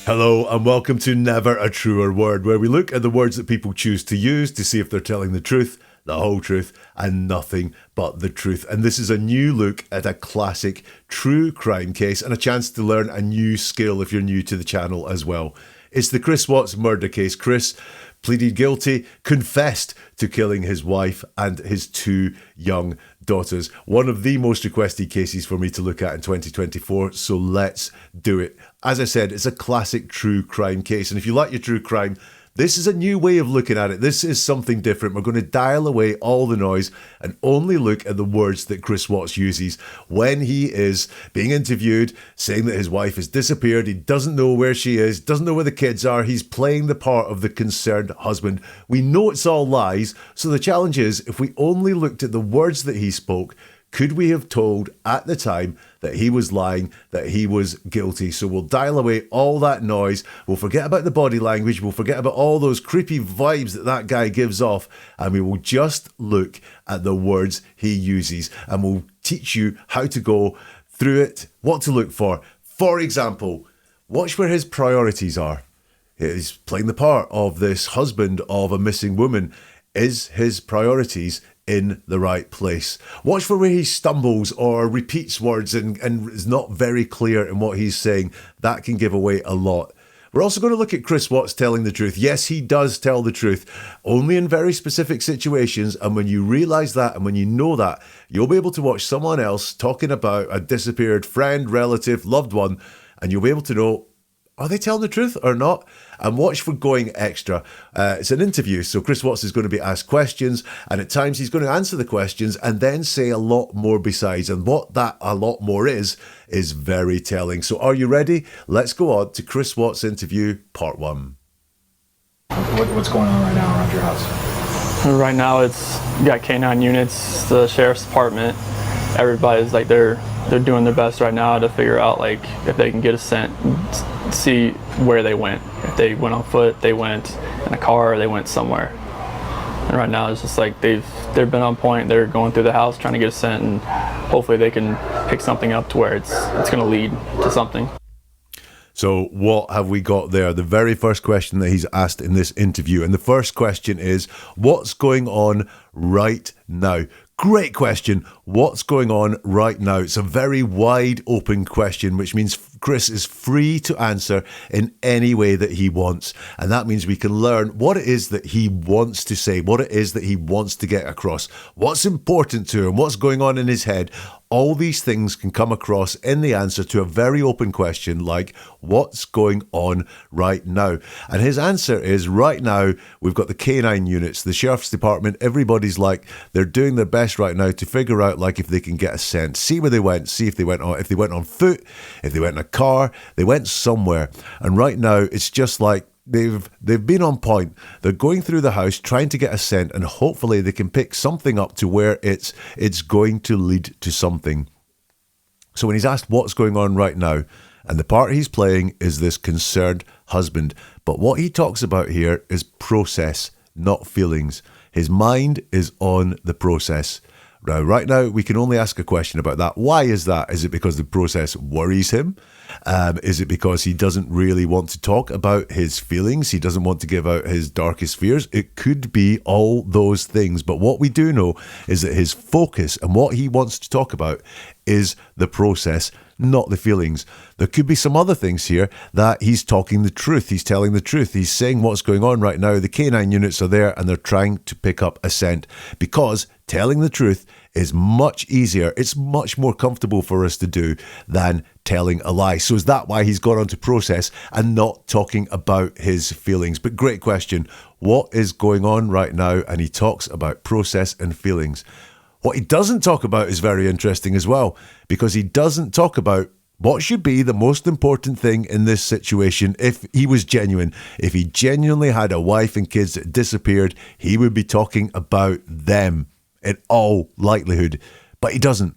Hello and welcome to Never a Truer Word, where we look at the words that people choose to use to see if they're telling the truth, the whole truth, and nothing but the truth. And this is a new look at a classic true crime case and a chance to learn a new skill if you're new to the channel as well. It's the Chris Watts murder case. Chris pleaded guilty, confessed to killing his wife and his two young daughters. One of the most requested cases for me to look at in 2024, so let's do it. As I said, it's a classic true crime case, and if you like your true crime, this is a new way of looking at it. This is something different. We're going to dial away all the noise and only look at the words that Chris Watts uses when he is being interviewed, saying that his wife has disappeared. He doesn't know where she is, doesn't know where the kids are. He's playing the part of the concerned husband. We know it's all lies. So the challenge is, if we only looked at the words that he spoke, could we have told at the time that he was lying, that he was guilty? So we'll dial away all that noise. We'll forget about the body language. We'll forget about all those creepy vibes that that guy gives off. And we will just look at the words he uses. And we'll teach you how to go through it, what to look for. For example, watch where his priorities are. He's playing the part of this husband of a missing woman. Is his priorities in the right place? Watch for where he stumbles or repeats words and is not very clear in what he's saying. That can give away a lot. We're also going to look at Chris Watts telling the truth. Yes, he does tell the truth, only in very specific situations. And when you realise that and when you know that, you'll be able to watch someone else talking about a disappeared friend, relative, loved one, and you'll be able to know, are they telling the truth or not? And watch for going extra. It's an interview, so Chris Watts is going to be asked questions, and at times he's going to answer the questions and then say a lot more besides. And what that a lot more is very telling. So are you ready? Let's go on to Chris Watts' interview, part one. What's going on right now around your house? Right now, it's you got K9 units, the sheriff's department. Everybody's like they're doing their best right now to figure out like if they can get a scent, see where they went. If they went on foot, they went in a car, or they went somewhere. And right now it's just like they've been on point. They're going through the house trying to get a scent, and hopefully they can pick something up to where it's going to lead to something. So what have we got there? The very first question that he's asked in this interview. And the first question is, what's going on right now? Great question. What's going on right now? It's a very wide open question, which means Chris is free to answer in any way that he wants. And that means we can learn what it is that he wants to say, what it is that he wants to get across, what's important to him, what's going on in his head. All these things can come across in the answer to a very open question like, what's going on right now? And his answer is, right now, we've got the K9 units, the sheriff's department, everybody's like, they're doing their best right now to figure out like if they can get a scent, see where they went, see if they went on foot, if they went in a car, they went somewhere. And right now, it's just like, They've been on point. They're going through the house trying to get a scent, and hopefully they can pick something up to where it's going to lead to something. So when he's asked what's going on right now, and the part he's playing is this concerned husband, but what he talks about here is process, not feelings. His mind is on the process. Now, right now, we can only ask a question about that. Why is that? Is it because the process worries him? Is it because he doesn't really want to talk about his feelings? He doesn't want to give out his darkest fears? It could be all those things. But what we do know is that his focus and what he wants to talk about is the process, not the feelings. There could be some other things here that he's talking the truth. He's telling the truth. He's saying what's going on right now. The K9 units are there and they're trying to pick up a scent, because telling the truth is much easier. It's much more comfortable for us to do than telling a lie. So is that why he's gone on to process and not talking about his feelings? But great question. What is going on right now? And he talks about process and feelings. What he doesn't talk about is very interesting as well, because he doesn't talk about what should be the most important thing in this situation. If he was genuine, if he genuinely had a wife and kids that disappeared, he would be talking about them in all likelihood, but he doesn't.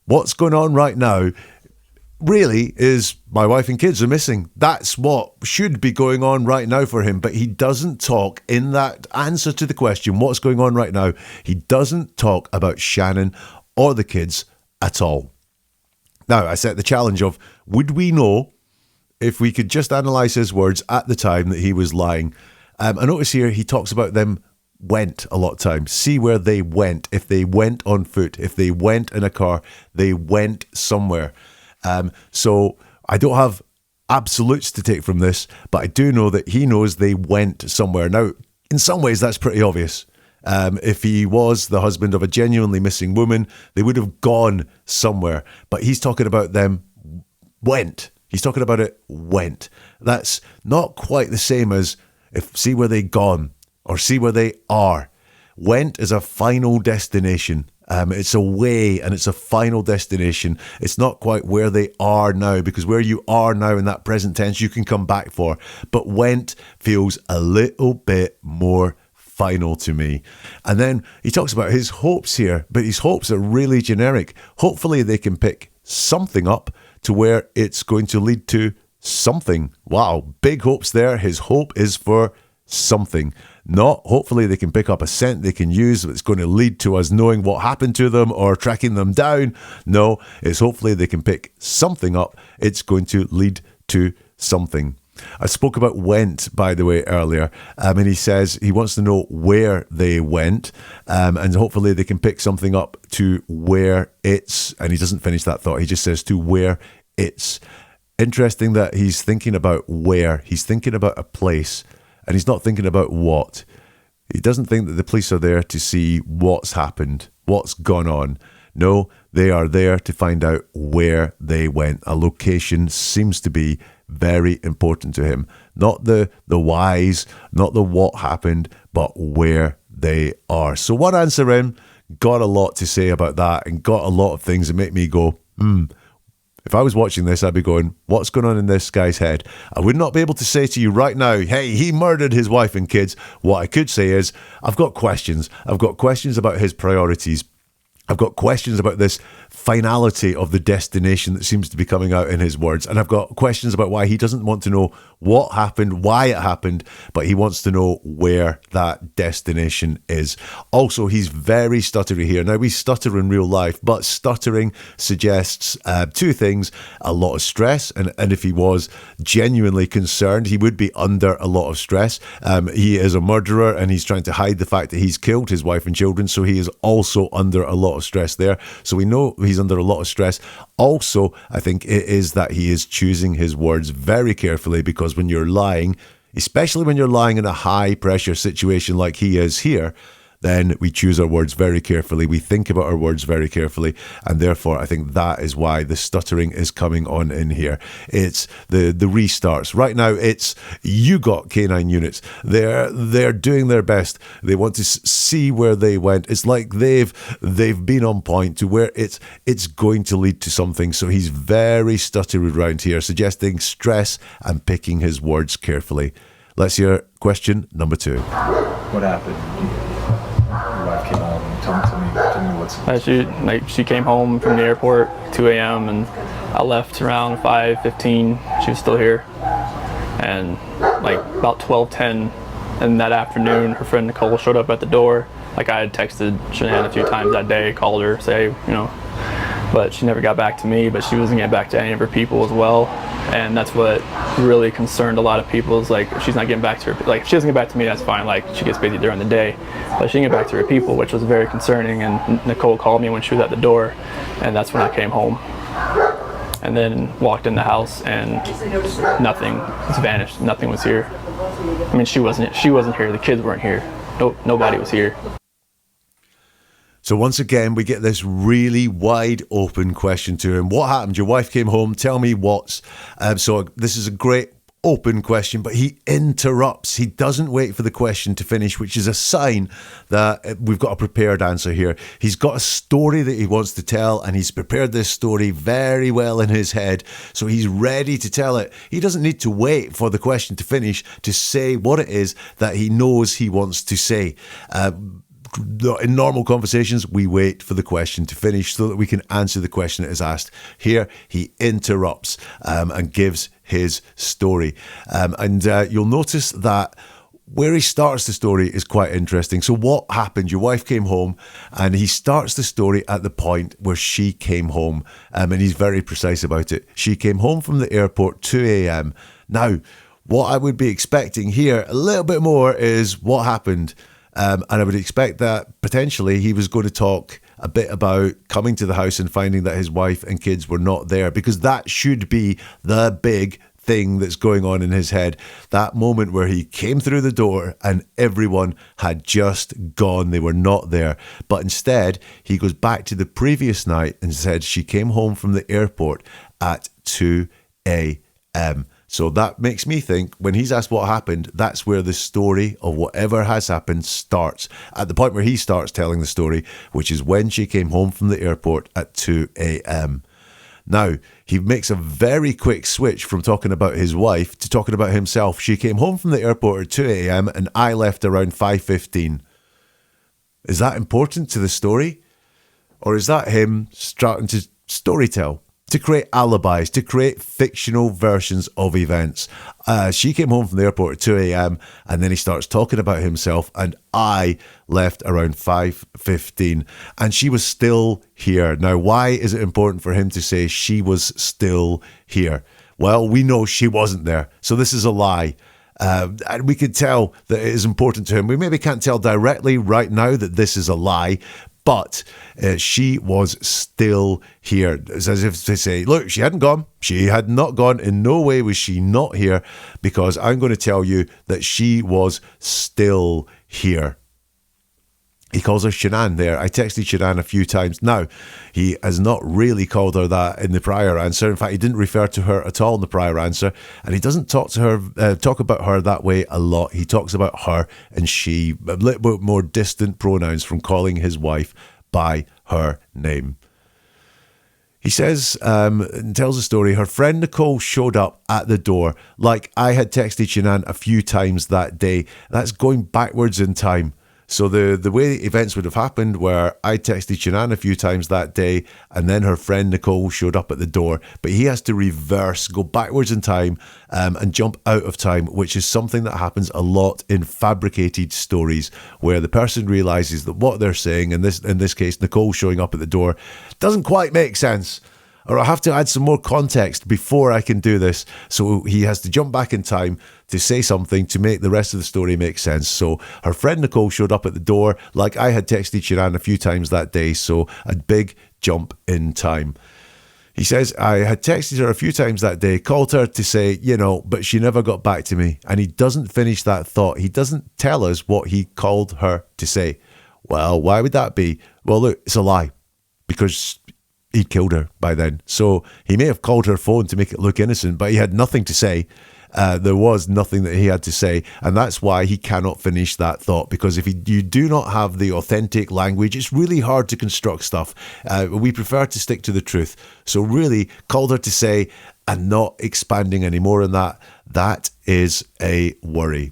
What's going on right now really is my wife and kids are missing. That's what should be going on right now for him, but he doesn't talk in that answer to the question, what's going on right now? He doesn't talk about Shanann or the kids at all. Now, I set the challenge of, would we know if we could just analyse his words at the time that he was lying, I notice here he talks about them went a lot of times. See where they went. If they went on foot, if they went in a car, they went somewhere. So I don't have absolutes to take from this, but I do know that he knows they went somewhere. Now, in some ways, that's pretty obvious. If he was the husband of a genuinely missing woman, they would have gone somewhere. But he's talking about them went. He's talking about it went. That's not quite the same as if see where they gone or see where they are. Went is a final destination. It's a way and it's a final destination. It's not quite where they are now, because where you are now in that present tense, you can come back for. But went feels a little bit more final to me. And then he talks about his hopes here, but his hopes are really generic. Hopefully they can pick something up to where it's going to lead to something. Wow, big hopes there. His hope is for something. Not hopefully they can pick up a scent they can use that's going to lead to us knowing what happened to them or tracking them down. No, it's hopefully they can pick something up. It's going to lead to something. I spoke about went, by the way, earlier, and he says he wants to know where they went, and hopefully they can pick something up to where it's, and he doesn't finish that thought, he just says to where it's. Interesting that he's thinking about where, he's thinking about a place, and he's not thinking about what. He doesn't think that the police are there to see what's happened, what's gone on. No, they are there to find out where they went. A location seems to be very important to him. Not the whys, not the what happened, but where they are. So one answer in, got a lot to say about that and got a lot of things that make me go, If I was watching this, I'd be going, what's going on in this guy's head? I would not be able to say to you right now, hey, he murdered his wife and kids. What I could say is, I've got questions. I've got questions about his priorities. I've got questions about this finality of the destination that seems to be coming out in his words. And I've got questions about why he doesn't want to know what happened, why it happened, but he wants to know where that destination is. Also, he's very stuttery here. Now, we stutter in real life, but stuttering suggests two things: a lot of stress. And if he was genuinely concerned, he would be under a lot of stress. He is a murderer and he's trying to hide the fact that he's killed his wife and children. So he is also under a lot of stress there. So we know he's under a lot of stress. Also, I think it is that he is choosing his words very carefully, because when you're lying, especially when you're lying in a high pressure situation like he is here, then we choose our words very carefully. We think about our words very carefully. And therefore, I think that is why the stuttering is coming on in here. It's the restarts. Right now, it's you got canine units. They're doing their best. They want to see where they went. It's like they've been on point to where it's going to lead to something. So he's very stuttery around here, suggesting stress and picking his words carefully. Let's hear question number 2. What happened? Your wife came home. Tell me what's. She came home from the airport 2 a.m. and I left around 5:15. She was still here, and like about 12:10 in that afternoon, her friend Nicole showed up at the door. Like, I had texted Shanann a few times that day, called her, say, but she never got back to me. But she wasn't getting back to any of her people as well, and that's what really concerned a lot of people. Is like, if she's not getting back to her, like, if she doesn't get back to me, that's fine. Like, she gets busy during the day, but she didn't get back to her people, which was very concerning. And Nicole called me when she was at the door, and that's when I came home. And then walked in the house, and nothing was vanished. Nothing was here. I mean, she wasn't here. The kids weren't here. Nobody was here. So once again, we get this really wide open question to him. What happened? Your wife came home. Tell me what's. So this is a great open question, but he interrupts. He doesn't wait for the question to finish, which is a sign that we've got a prepared answer here. He's got a story that he wants to tell, and he's prepared this story very well in his head. So he's ready to tell it. He doesn't need to wait for the question to finish to say what it is that he knows he wants to say. In normal conversations, we wait for the question to finish so that we can answer the question that is asked. Here, he interrupts and gives his story. And you'll notice that where he starts the story is quite interesting. So what happened? Your wife came home, and he starts the story at the point where she came home, and he's very precise about it. She came home from the airport 2 a.m. Now, what I would be expecting here a little bit more is what happened, and I would expect that potentially he was going to talk a bit about coming to the house and finding that his wife and kids were not there, because that should be the big thing that's going on in his head. That moment where he came through the door and everyone had just gone, they were not there. But instead, he goes back to the previous night and said she came home from the airport at 2 a.m. So that makes me think when he's asked what happened, that's where the story of whatever has happened starts. At the point where he starts telling the story, which is when she came home from the airport at 2 a.m. Now, he makes a very quick switch from talking about his wife to talking about himself. She came home from the airport at 2 a.m. and I left around 5:15. Is that important to the story? Or is that him starting to storytell, to create alibis, to create fictional versions of events? She came home from the airport at 2 a.m. and then he starts talking about himself, and I left around 5:15 and she was still here. Now, why is it important for him to say she was still here? Well, we know she wasn't there, so this is a lie. And we could tell that it is important to him. We maybe can't tell directly right now that this is a lie, but she was still here. It's as if to say, look, she hadn't gone. She had not gone. In no way was she not here, because I'm going to tell you that she was still here. He calls her Shanann there. I texted Shanann a few times. Now, he has not really called her that in the prior answer. In fact, he didn't refer to her at all in the prior answer. And he doesn't talk about her that way a lot. He talks about her and she, a little bit more distant pronouns from calling his wife by her name. He says, and tells a story, her friend Nicole showed up at the door like I had texted Shanann a few times that day. That's going backwards in time. So the way events would have happened where I texted Shanann a few times that day and then her friend Nicole showed up at the door, but he has to reverse, go backwards in time and jump out of time, which is something that happens a lot in fabricated stories where the person realizes that what they're saying, in this case Nicole showing up at the door, doesn't quite make sense. Or I have to add some more context before I can do this. So he has to jump back in time to say something to make the rest of the story make sense. So her friend Nicole showed up at the door like I had texted Shanann a few times that day. So a big jump in time. He says, I had texted her a few times that day, called her to say, but she never got back to me. And he doesn't finish that thought. He doesn't tell us what he called her to say. Well, why would that be? Well, look, it's a lie, because he'd killed her by then. So he may have called her phone to make it look innocent, but he had nothing to say. There was nothing that he had to say. And that's why he cannot finish that thought, because if you do not have the authentic language, it's really hard to construct stuff. We prefer to stick to the truth. So really, called her to say and not expanding any more on that is a worry.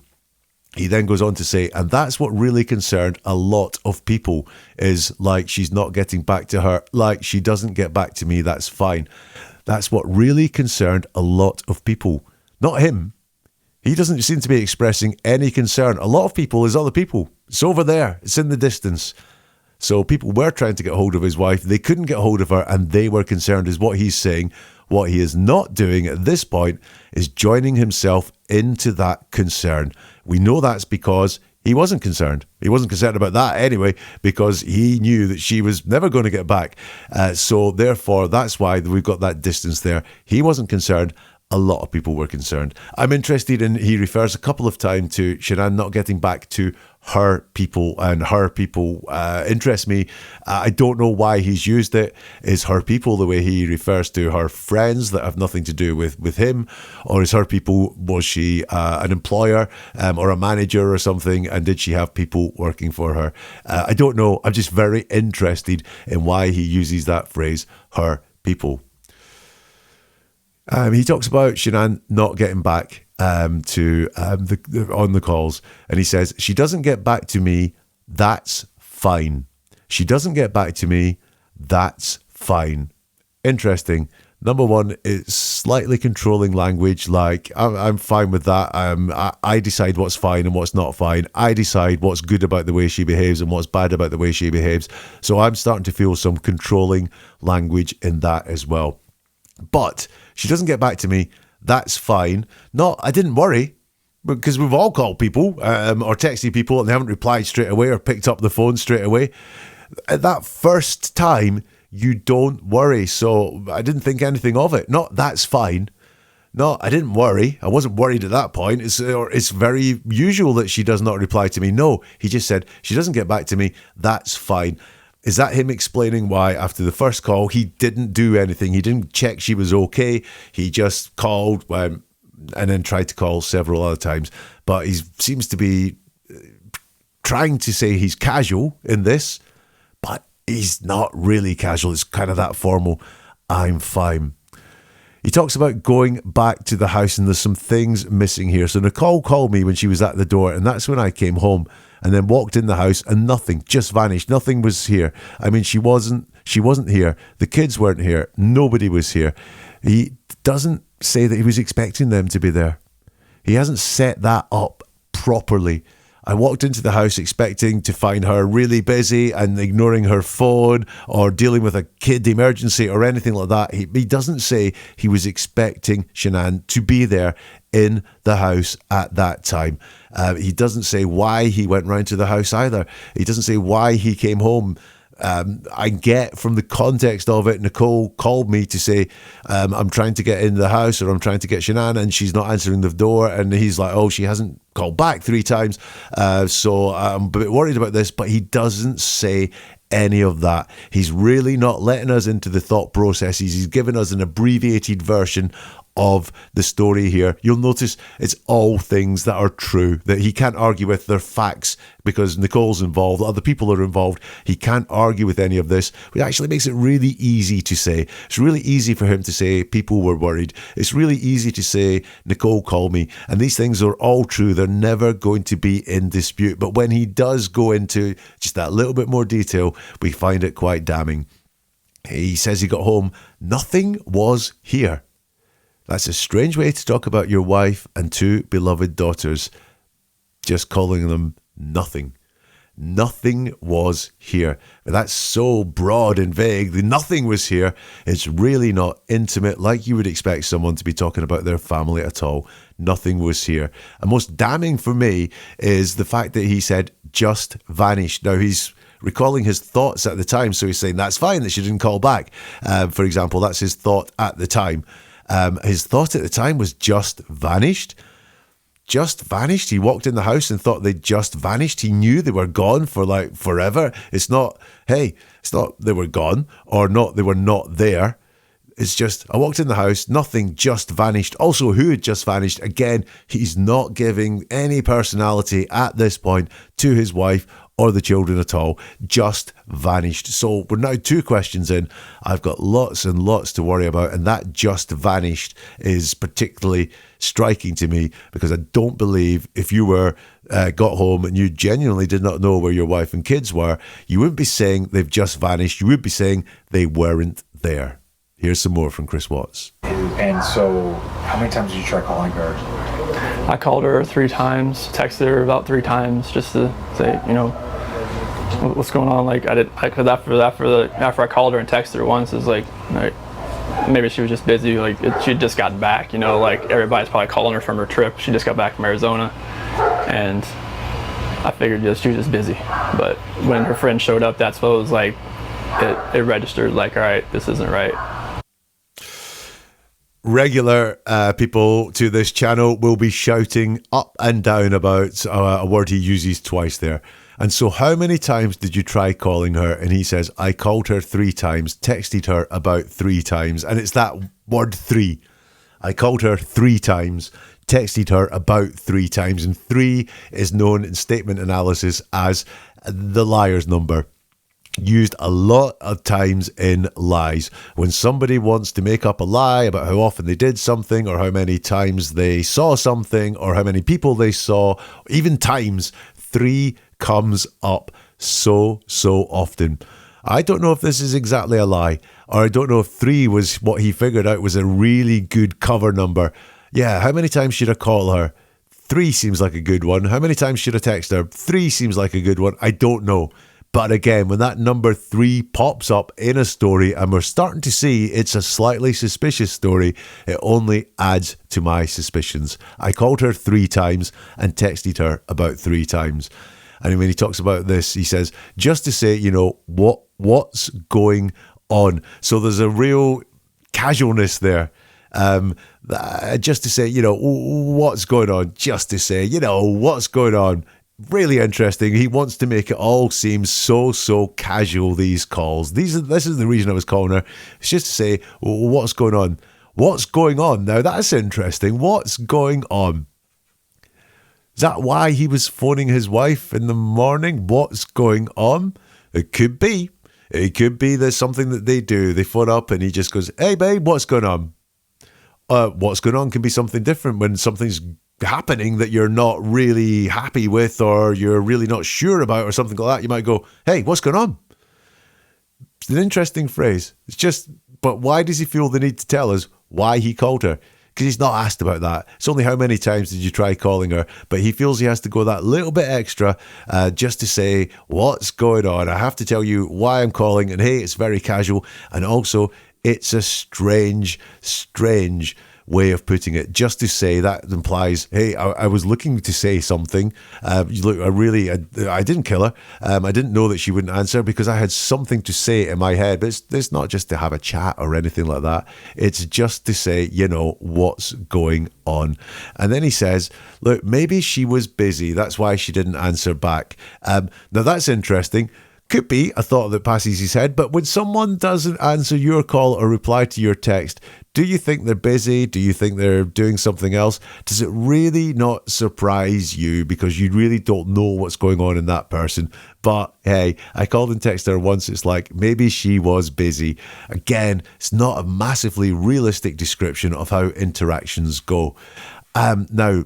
He then goes on to say, and that's what really concerned a lot of people, is like she's not getting back to her, like she doesn't get back to me, that's fine. That's what really concerned a lot of people. Not him. He doesn't seem to be expressing any concern. A lot of people is other people. It's over there. It's in the distance. So people were trying to get hold of his wife. They couldn't get hold of her and they were concerned, is what he's saying. What he is not doing at this point is joining himself into that concern. We know that's because he wasn't concerned. He wasn't concerned about that anyway, because he knew that she was never going to get back. So therefore, that's why we've got that distance there. He wasn't concerned. A lot of people were concerned. I'm interested in, he refers a couple of times to Shanann not getting back to her people, and her people interest me. I don't know why he's used it. Is her people the way he refers to her friends that have nothing to do with him? Or is her people, was she an employer or a manager or something? And did she have people working for her? I don't know. I'm just very interested in why he uses that phrase, her people. He talks about Shanann not getting back on the calls, and he says, she doesn't get back to me, that's fine. She doesn't get back to me, that's fine. Interesting. Number one, it's slightly controlling language. Like, I'm fine with that. I decide what's fine and what's not fine. I decide what's good about the way she behaves and what's bad about the way she behaves. So I'm starting to feel some controlling language in that as well. But she doesn't get back to me. That's fine. No, I didn't worry, because we've all called people or texted people and they haven't replied straight away or picked up the phone straight away. At that first time, you don't worry. So I didn't think anything of it. No, that's fine. No, I didn't worry. I wasn't worried at that point. It's very usual that she does not reply to me. No, he just said, she doesn't get back to me. That's fine. Is that him explaining why after the first call, he didn't do anything? He didn't check she was okay. He just called and then tried to call several other times. But he seems to be trying to say he's casual in this, but he's not really casual. It's kind of that formal, I'm fine. He talks about going back to the house and there's some things missing here. So Nicole called me when she was at the door, and that's when I came home and then walked in the house and nothing, just vanished. Nothing was here. I mean, she wasn't here. The kids weren't here. Nobody was here. He doesn't say that he was expecting them to be there. He hasn't set that up properly. I walked into the house expecting to find her really busy and ignoring her phone or dealing with a kid emergency or anything like that. He doesn't say he was expecting Shanann to be there in the house at that time. He doesn't say why he went round to the house either. He doesn't say why he came home. I get from the context of it, Nicole called me to say, I'm trying to get in the house, or I'm trying to get Shanann and she's not answering the door. And he's like, oh, she hasn't called back 3 times. So I'm a bit worried about this, but he doesn't say any of that. He's really not letting us into the thought processes. He's given us an abbreviated version of the story here. You'll notice it's all things that are true, that he can't argue with. They're facts because Nicole's involved, other people are involved. He can't argue with any of this, which actually makes it really easy to say. It's really easy for him to say people were worried. It's really easy to say Nicole called me, and these things are all true. They're never going to be in dispute. But when he does go into just that little bit more detail, we find it quite damning. He says he got home, nothing was here. That's a strange way to talk about your wife and 2 beloved daughters. Just calling them nothing. Nothing was here. That's so broad and vague. The nothing was here. It's really not intimate like you would expect someone to be talking about their family at all. Nothing was here. And most damning for me is the fact that he said just vanished. Now he's recalling his thoughts at the time. So he's saying that's fine that she didn't call back. For example, that's his thought at the time. His thought at the time was just vanished. Just vanished. He walked in the house and thought they'd just vanished. He knew they were gone for like forever. It's not they were gone or not, they were not there. It's just, I walked in the house, nothing, just vanished. Also, who had just vanished? Again, he's not giving any personality at this point to his wife or the children at all. Just vanished. So we're now 2 questions in. I've got lots and lots to worry about, and that just vanished is particularly striking to me because I don't believe if you were got home and you genuinely did not know where your wife and kids were, you wouldn't be saying they've just vanished. You would be saying they weren't there. Here's some more from Chris Watts. And so, how many times did you try calling her? I called her 3 times, texted her about 3 times just to say, what's going on. Like because after I called her and texted her once, it's like maybe she was just busy. Like she'd just gotten back. Like everybody's probably calling her from her trip. She just got back from Arizona, and I figured she was just busy. But when her friend showed up, that's what it was like. It registered like, all right, this isn't right. Regular people to this channel will be shouting up and down about a word he uses twice there. And so how many times did you try calling her? And he says, I called her 3 times, texted her about 3 times. And it's that word 3. I called her 3 times, texted her about 3 times. And 3 is known in statement analysis as the liar's number. Used a lot of times in lies. When somebody wants to make up a lie about how often they did something or how many times they saw something or how many people they saw, even times, 3 comes up so often. I don't know if this is exactly a lie Or I don't know if 3 was what he figured out was a really good cover number. Yeah, how many times should I call her? 3 seems like a good one. How many times should I text her? 3 seems like a good one. I don't know. But again, when that number 3 pops up in a story and we're starting to see it's a slightly suspicious story, it only adds to my suspicions. I called her 3 times and texted her about 3 times. And when he talks about this, he says, just to say, what's going on. So there's a real casualness there. Just to say, what's going on? Just to say, what's going on? Really interesting. He wants to make it all seem so casual, these calls. This is the reason I was calling her. It's just to say, what's going on? What's going on? Now, that's interesting. What's going on? Is that why he was phoning his wife in the morning? What's going on? It could be. It could be there's something that they do. They phone up and he just goes, hey, babe, what's going on? What's going on can be something different when something's happening that you're not really happy with or you're really not sure about or something like that. You might go, hey, what's going on? It's an interesting phrase. It's just, but why does he feel the need to tell us why he called her? Because he's not asked about that. It's only how many times did you try calling her, but he feels he has to go that little bit extra just to say, what's going on? I have to tell you why I'm calling, and hey, it's very casual, and also it's a strange way of putting it, just to say that implies, hey, I was looking to say something. Look, I didn't kill her. I didn't know that she wouldn't answer because I had something to say in my head. But it's not just to have a chat or anything like that. It's just to say, what's going on. And then he says, look, maybe she was busy. That's why she didn't answer back. Now that's interesting. Could be a thought that passes his head, but when someone doesn't answer your call or reply to your text, do you think they're busy? Do you think they're doing something else? Does it really not surprise you because you really don't know what's going on in that person? But hey, I called and texted her once. It's like maybe she was busy. Again, it's not a massively realistic description of how interactions go. Now,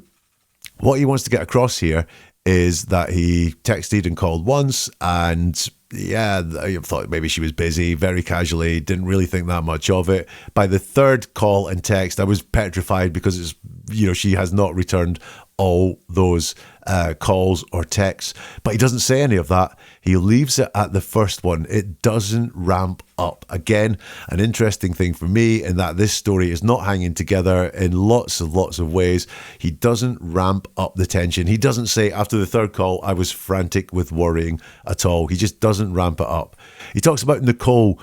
what he wants to get across here is that he texted and called once, and yeah, I thought maybe she was busy, very casually, didn't really think that much of it. By the third call and text, I was petrified because she has not returned all those calls or texts. But he doesn't say any of that. He leaves it at the first one. It doesn't ramp up. Again, an interesting thing for me in that this story is not hanging together in lots of ways. He doesn't ramp up the tension. He doesn't say, after the third call, I was frantic with worrying at all. He just doesn't ramp it up. He talks about Nicole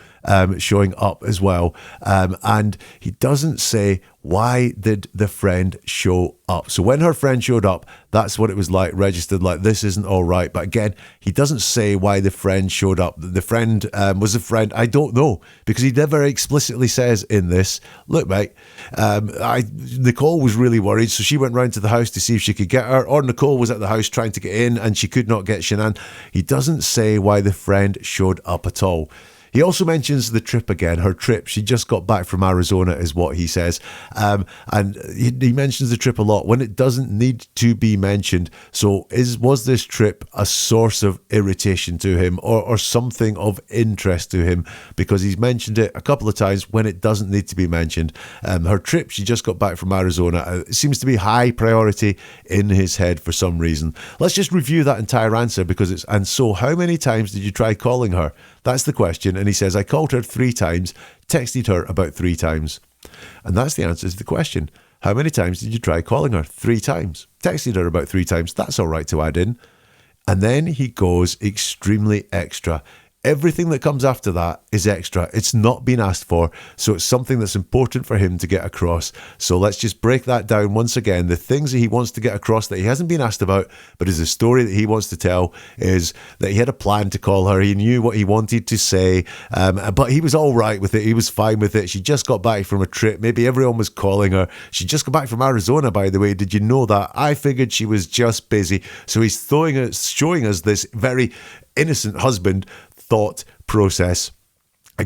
showing up as well. And he doesn't say, why did the friend show up? So when her friend showed up, that's what it was like, registered like, this isn't all right. But again, he doesn't say why the friend showed up. The friend was a friend. I don't know, because he never explicitly says in this, look, mate, Nicole was really worried, so she went round to the house to see if she could get her, or Nicole was at the house trying to get in and she could not get Shanann. He doesn't say why the friend showed up at all. He also mentions the trip again, her trip. She just got back from Arizona is what he says. And he mentions the trip a lot when it doesn't need to be mentioned. So was this trip a source of irritation to him or something of interest to him? Because he's mentioned it a couple of times when it doesn't need to be mentioned. Her trip, she just got back from Arizona. It seems to be high priority in his head for some reason. Let's just review that entire answer because and so how many times did you try calling her? That's the question. And he says, I called her 3 times, texted her about 3 times. And that's the answer to the question. How many times did you try calling her? 3 times. Texted her about 3 times. That's all right to add in. And then he goes extremely extra. Everything that comes after that is extra. It's not been asked for, so it's something that's important for him to get across. So let's just break that down once again. The things that he wants to get across that he hasn't been asked about, but is a story that he wants to tell, is that he had a plan to call her. He knew what he wanted to say, but he was all right with it. He was fine with it. She just got back from a trip. Maybe everyone was calling her. She just got back from Arizona, by the way. Did you know that? I figured she was just busy. So he's showing us this very innocent husband thought process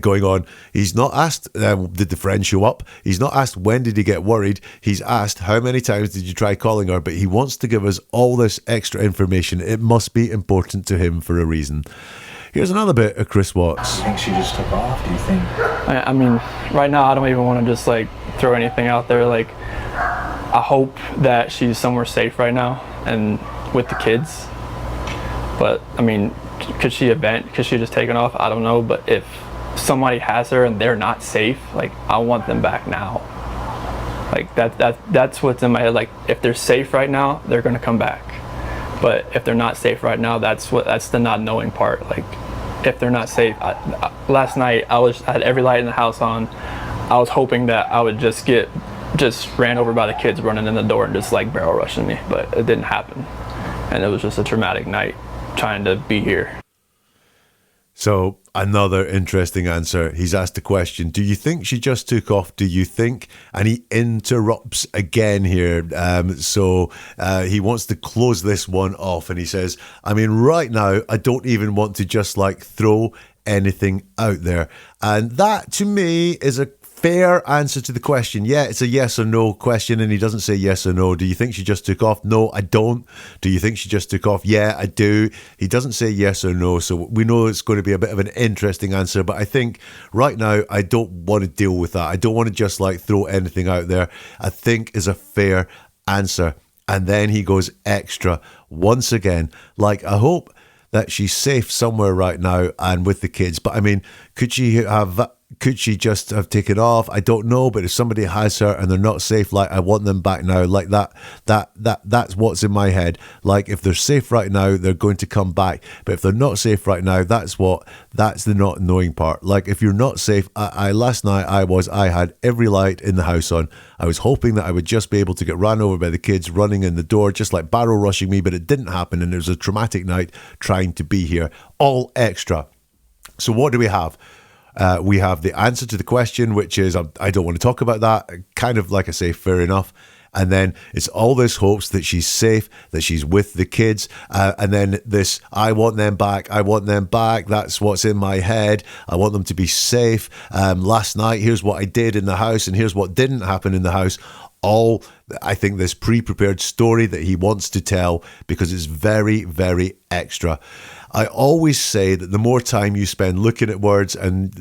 going on. He's not asked, did the friend show up? He's not asked, when did he get worried? He's asked, how many times did you try calling her? But he wants to give us all this extra information. It must be important to him for a reason. Here's another bit of Chris Watts. Do you think she just took off? Do you think? I mean, right now I don't even want to just like throw anything out there. Like, I hope that she's somewhere safe right now and with the kids. But I mean, could she event? Could she just taken off? I don't know. But if somebody has her and they're not safe, like, I want them back now. Like that's what's in my head. Like, if they're safe right now, they're gonna come back. But if they're not safe right now, that's the not knowing part. Like, if they're not safe, last night I had every light in the house on. I was hoping that I would just ran over by the kids running in the door and just like barrel rushing me, but it didn't happen. And it was just a traumatic night trying to be here. So another interesting answer. He's asked the question, do you think she just took off? Do you think? And he interrupts again here. So he wants to close this one off. And he says, I mean, right now, I don't even want to just like throw anything out there. And that to me is a fair answer to the question. Yeah, it's a yes or no question, and he doesn't say yes or no. Do you think she just took off? No, I don't. Do you think she just took off? Yeah, I do. He doesn't say yes or no, so we know it's going to be a bit of an interesting answer, but I think right now I don't want to deal with that. I don't want to just like throw anything out there. I think is a fair answer. And then he goes extra once again, like, I hope that she's safe somewhere right now and with the kids. But I mean, could she just have taken off? I don't know, but if somebody has her and they're not safe, like, I want them back now. Like that's what's in my head. Like, if they're safe right now, they're going to come back. But if they're not safe right now, that's the not knowing part. Like, if you're not safe, last night I had every light in the house on. I was hoping that I would just be able to get run over by the kids running in the door, just like barrel rushing me, but it didn't happen. And it was a traumatic night trying to be here. All extra. So what do we have? We have the answer to the question, which is, I don't want to talk about that. Kind of, like I say, fair enough. And then it's all this hopes that she's safe, that she's with the kids. And then this, I want them back. That's what's in my head. I want them to be safe. Last night, here's what I did in the house, and here's what didn't happen in the house. All, I think, this pre-prepared story that he wants to tell, because it's very, very extra. I always say that the more time you spend looking at words and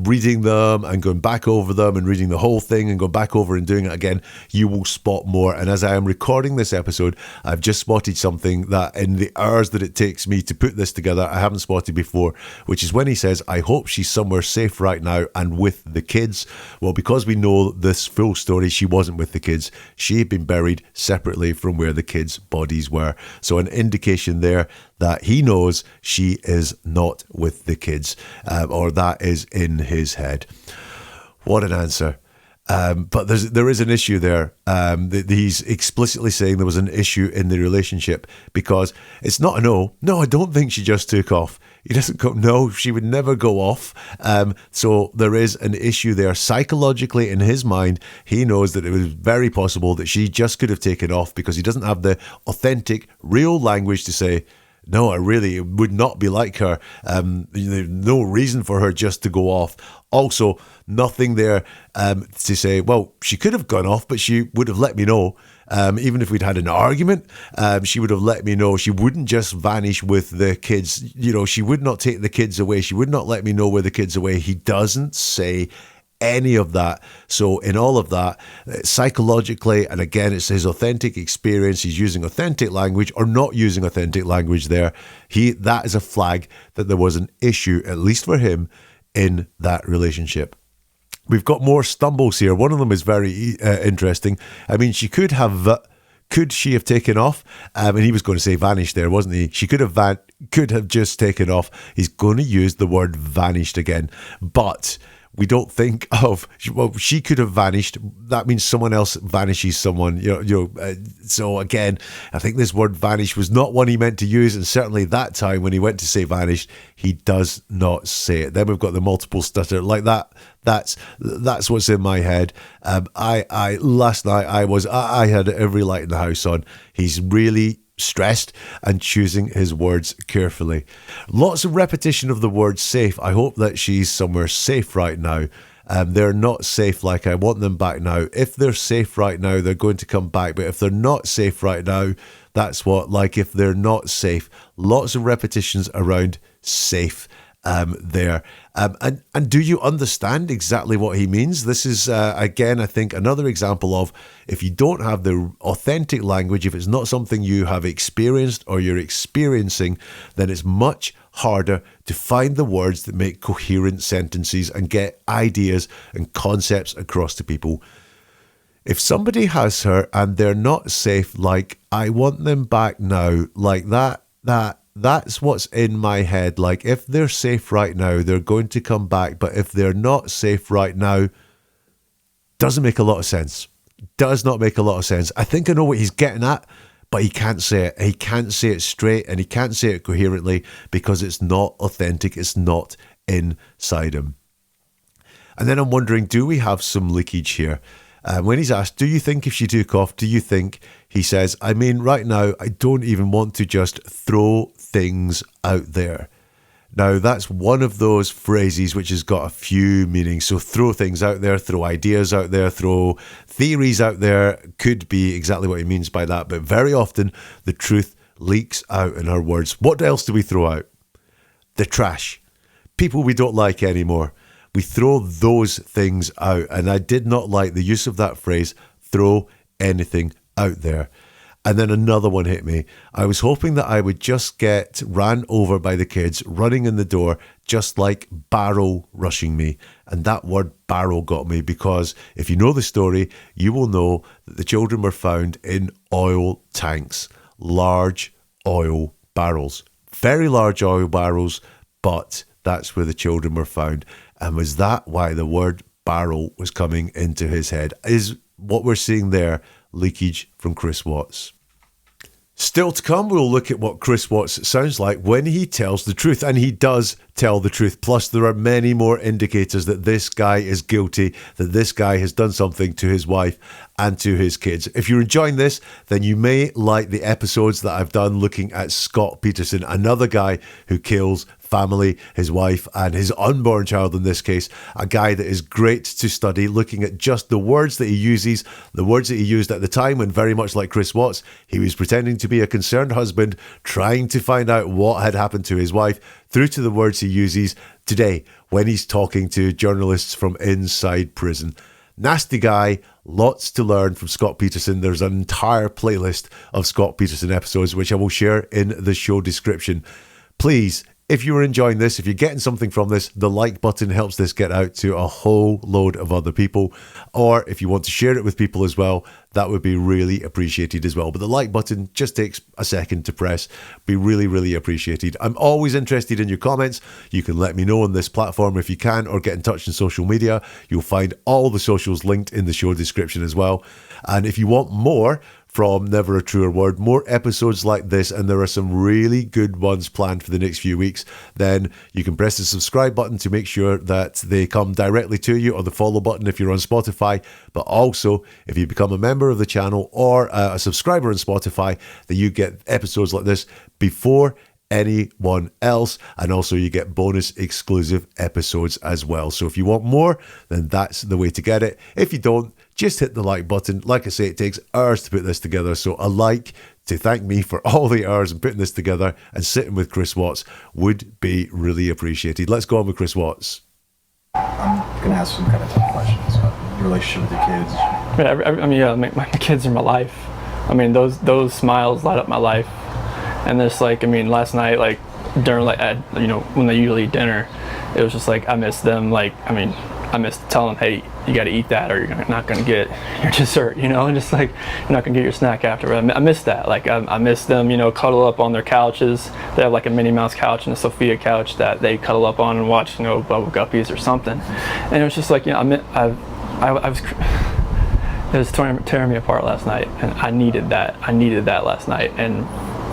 reading them and going back over them and reading the whole thing and going back over and doing it again, you will spot more. And as I am recording this episode, I've just spotted something that in the hours that it takes me to put this together, I haven't spotted before, which is when he says, I hope she's somewhere safe right now and with the kids. Well, because we know this full story, she wasn't with the kids. She had been buried separately from where the kids' bodies were. So an indication there that he knows she is not with the kids, or that is in his head. What an answer. But there is an issue there. He's explicitly saying there was an issue in the relationship, because it's not a no. No, I don't think she just took off. He doesn't go, no, she would never go off. So there is an issue there. Psychologically, in his mind, he knows that it was very possible that she just could have taken off, because he doesn't have the authentic, real language to say, no, I really would not be like her. There's no reason for her just to go off. Also, nothing there to say, well, she could have gone off, but she would have let me know. Even if we'd had an argument, she would have let me know. She wouldn't just vanish with the kids. You know, she would not take the kids away. She would not let me know where the kids are away. He doesn't say any of that. So in all of that, psychologically, and again, it's his authentic experience, he's using authentic language or not using authentic language there. That is a flag that there was an issue, at least for him, in that relationship. We've got more stumbles here. One of them is very interesting. I mean, could she have taken off? And he was going to say vanished there, wasn't he? She could have just taken off. He's going to use the word vanished again, but we don't think of, well, she could have vanished. That means someone else vanishes someone. So again, I think this word vanish was not one he meant to use, and certainly that time when he went to say vanished, he does not say it. Then we've got the multiple stutter like that. That's what's in my head. Last night I had every light in the house on. He's really stressed and choosing his words carefully. Lots of repetition of the word safe. I hope that she's somewhere safe right now. They're not safe, like I want them back now. If they're safe right now, they're going to come back. But if they're not safe right now, that's what, like if they're not safe. Lots of repetitions around safe. there. And do you understand exactly what he means? This is, again, I think another example of if you don't have the authentic language, if it's not something you have experienced or you're experiencing, then it's much harder to find the words that make coherent sentences and get ideas and concepts across to people. If somebody has her and they're not safe, like, I want them back now, like that's what's in my head. Like, if they're safe right now, they're going to come back. But if they're not safe right now, doesn't make a lot of sense. Does not make a lot of sense. I think I know what he's getting at, but he can't say it. He can't say it straight and he can't say it coherently because it's not authentic. It's not inside him. And then I'm wondering, do we have some leakage here? When he's asked, do you think if she took off, do you think, he says, I mean, right now, I don't even want to just throw things out there. Now, that's one of those phrases which has got a few meanings. So throw things out there, throw ideas out there, throw theories out there, could be exactly what he means by that. But very often, the truth leaks out in our words. What else do we throw out? The trash. People we don't like anymore. We throw those things out. And I did not like the use of that phrase, throw anything out there. And then another one hit me. I was hoping that I would just get ran over by the kids running in the door, just like barrel rushing me. And that word barrel got me because if you know the story, you will know that the children were found in oil tanks, large oil barrels, very large oil barrels, but that's where the children were found. And was that why the word barrel was coming into his head? Is what we're seeing there leakage from Chris Watts? Still to come, we'll look at what Chris Watts sounds like when he tells the truth. And he does tell the truth. Plus, there are many more indicators that this guy is guilty, that this guy has done something to his wife and to his kids. If you're enjoying this, then you may like the episodes that I've done looking at Scott Peterson, another guy who kills family, his wife, and his unborn child in this case. A guy that is great to study, looking at just the words that he uses, the words that he used at the time when, very much like Chris Watts, he was pretending to be a concerned husband, trying to find out what had happened to his wife, through to the words he uses today when he's talking to journalists from inside prison. Nasty guy, lots to learn from Scott Peterson. There's an entire playlist of Scott Peterson episodes, which I will share in the show description. Please, if you're enjoying this, if you're getting something from this, the like button helps this get out to a whole load of other people. Or if you want to share it with people as well, that would be really appreciated as well. But the like button just takes a second to press. Be really, really appreciated. I'm always interested in your comments. You can let me know on this platform if you can, or get in touch on social media. You'll find all the socials linked in the show description as well. And if you want more from Never a Truer Word, more episodes like this, and there are some really good ones planned for the next few weeks, then you can press the subscribe button to make sure that they come directly to you, or the follow button if you're on Spotify. But also, if you become a member of the channel or a subscriber on Spotify, then you get episodes like this before anyone else, and also you get bonus exclusive episodes as well. So if you want more, then that's the way to get it. If you don't, just hit the like button. Like I say, it takes hours to put this together, so a like to thank me for all the hours in putting this together and sitting with Chris Watts would be really appreciated. Let's go on with Chris Watts. I'm going to ask some kind of tough questions about your relationship with your kids. I mean, yeah, my kids are my life. I mean, those smiles light up my life. And there's like, I mean, last night, like during when they usually eat dinner, it was just like I miss them. Like, I mean, I miss telling them, hey, you got to eat that, or you're not going to get your dessert, and just like you're not going to get your snack after. I miss that. Like I miss them, cuddle up on their couches. They have like a Minnie Mouse couch and a Sophia couch that they cuddle up on and watch, Bubble Guppies or something. And it was just like, I was. It was tearing me apart last night, and I needed that. I needed that last night, and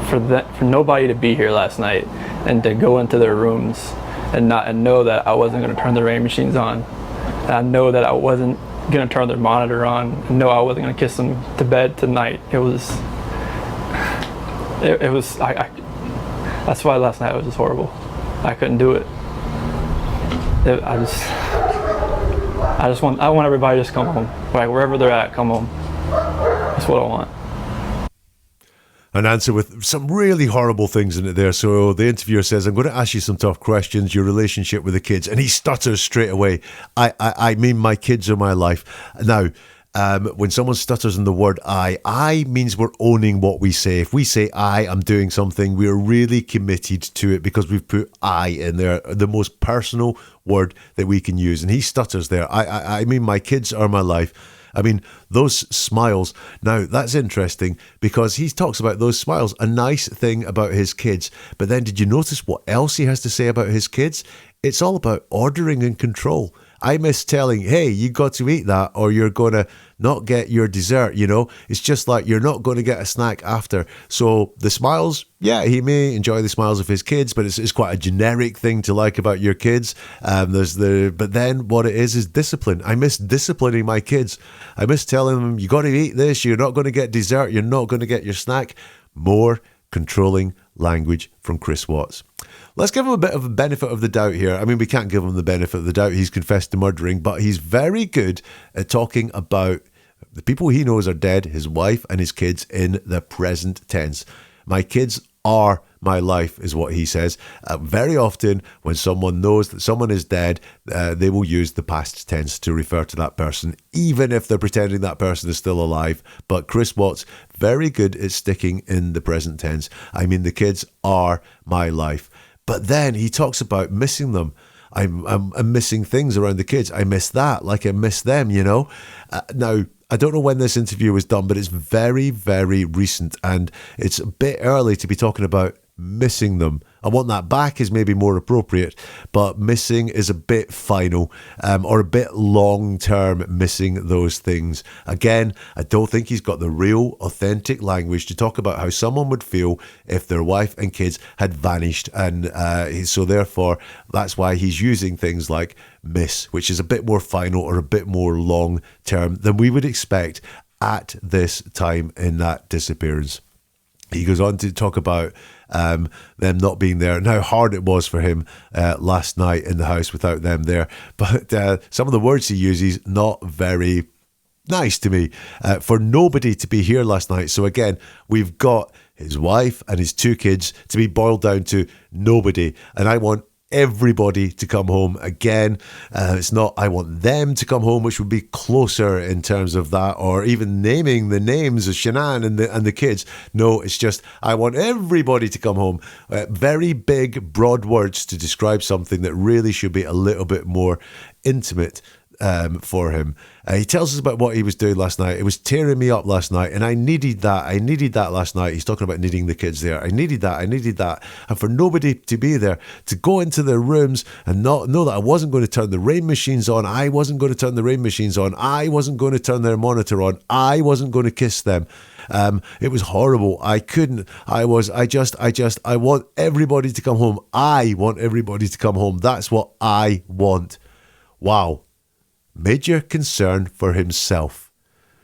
for nobody to be here last night and to go into their rooms and know that I wasn't going to turn the rain machines on, and I know that I wasn't going to turn their monitor on, and know I wasn't going to kiss them to bed tonight. That's why last night was just horrible. I couldn't do it. I want everybody to just come home. Like wherever they're at, come home. That's what I want. An answer with some really horrible things in it there. So the interviewer says, I'm going to ask you some tough questions, your relationship with the kids. And he stutters straight away. I mean, my kids are my life. Now, when someone stutters in the word I means we're owning what we say. If we say I'm doing something, we're really committed to it because we've put I in there, the most personal word that we can use. And he stutters there. I mean, my kids are my life. I mean, those smiles. Now, that's interesting because he talks about those smiles, a nice thing about his kids. But then did you notice what else he has to say about his kids? It's all about ordering and control. I miss telling, hey, you got to eat that or you're going to not get your dessert, you know. It's just like you're not going to get a snack after. So the smiles, yeah, he may enjoy the smiles of his kids, but it's quite a generic thing to like about your kids. But then what it is discipline. I miss disciplining my kids. I miss telling them, you got to eat this, you're not going to get dessert, you're not going to get your snack. More controlling language from Chris Watts. Let's give him a bit of a benefit of the doubt here. I mean, we can't give him the benefit of the doubt. He's confessed to murdering, but he's very good at talking about the people he knows are dead, his wife and his kids, in the present tense. My kids are my life, is what he says. Very often, when someone knows that someone is dead, they will use the past tense to refer to that person, even if they're pretending that person is still alive. But Chris Watts, very good at sticking in the present tense. I mean, the kids are my life. But then he talks about missing them. I'm missing things around the kids. I miss that, like I miss them, you know. Now, I don't know when this interview was done, but it's very, very recent. And it's a bit early to be talking about missing them. I want that back is maybe more appropriate, but missing is a bit final, or a bit long-term, missing those things. Again, I don't think he's got the real authentic language to talk about how someone would feel if their wife and kids had vanished. And so therefore, that's why he's using things like miss, which is a bit more final or a bit more long-term than we would expect at this time in that disappearance. He goes on to talk about them not being there and how hard it was for him last night in the house without them there. But some of the words he uses, not very nice to me, for nobody to be here last night. So again, we've got his wife and his two kids to be boiled down to nobody. And I want everybody to come home again. It's not I want them to come home, which would be closer in terms of that, or even naming the names of Shanann and the kids. No, it's just I want everybody to come home. Very big, broad words to describe something that really should be a little bit more intimate for him. He tells us about what he was doing last night. It was tearing me up last night, and I needed that. I needed that last night. He's talking about needing the kids there. I needed that. And for nobody to be there, to go into their rooms and not know that I wasn't going to turn the rain machines on. I wasn't going to turn the rain machines on. I wasn't going to turn their monitor on. I wasn't going to kiss them. It was horrible. I couldn't. I want everybody to come home. I want everybody to come home. That's what I want. Wow. Major concern for himself.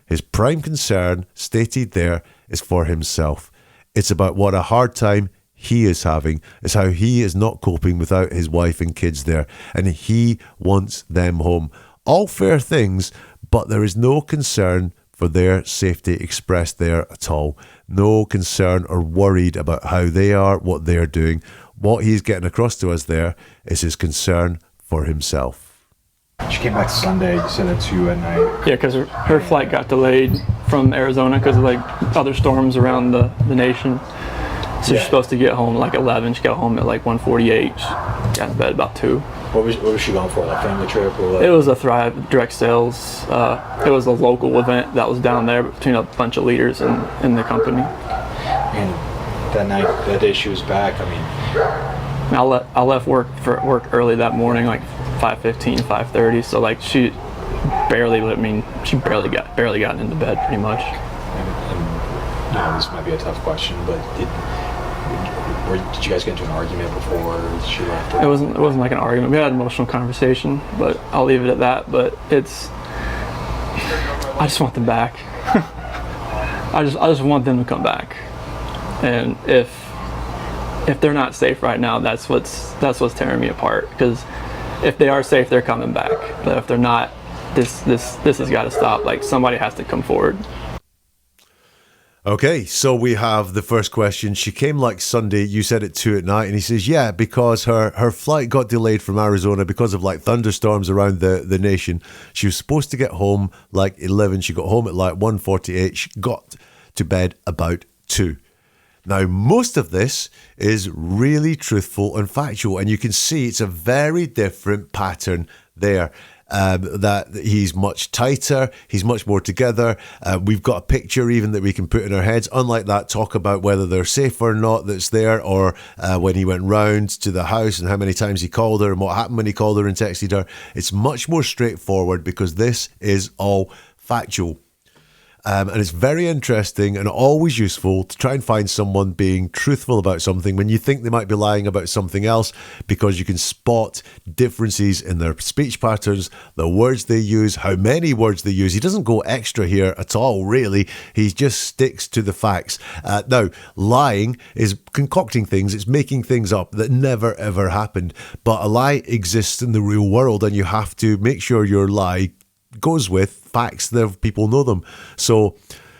His prime concern, stated there, is for himself. It's about what a hard time he is having. It's how he is not coping without his wife and kids there. And he wants them home. All fair things, but there is no concern for their safety expressed there at all. No concern or worried about how they are, what they're doing. What he's getting across to us there is his concern for himself. She came back Sunday, you said at 2 at night. Yeah, because her flight got delayed from Arizona because of like other storms around the nation. So she's supposed to get home at like 11. She got home at like 1:48. She got to bed about 2. What was she going for, like family trip or what? It was a Thrive direct sales. It was a local event that was down there between a bunch of leaders in the company. And that day she was back, I mean... I left work early that morning, like 5:15, 5:30. So like she barely got into bed pretty much. And you know, this might be a tough question, but did you guys get into an argument before she left? It wasn't like an argument. We had an emotional conversation, but I'll leave it at that. But I just want them back. I just want them to come back. And if they're not safe right now, that's what's tearing me apart. Because if they are safe, they're coming back. But if they're not, this has got to stop. Like, somebody has to come forward. Okay, so we have the first question. She came like Sunday, you said at 2 at night, and he says, yeah, because her flight got delayed from Arizona because of like thunderstorms around the nation. She was supposed to get home like 11. She got home at like 1:48. She got to bed about 2. Now, most of this is really truthful and factual, and you can see it's a very different pattern there. That he's much tighter, he's much more together. We've got a picture even that we can put in our heads, unlike that talk about whether they're safe or not that's there, or when he went round to the house and how many times he called her and what happened when he called her and texted her. It's much more straightforward because this is all factual. And it's very interesting and always useful to try and find someone being truthful about something when you think they might be lying about something else, because you can spot differences in their speech patterns, the words they use, how many words they use. He doesn't go extra here at all, really. He just sticks to the facts. Now, lying is concocting things. It's making things up that never, ever happened. But a lie exists in the real world, and you have to make sure your lie goes with facts that people know them. So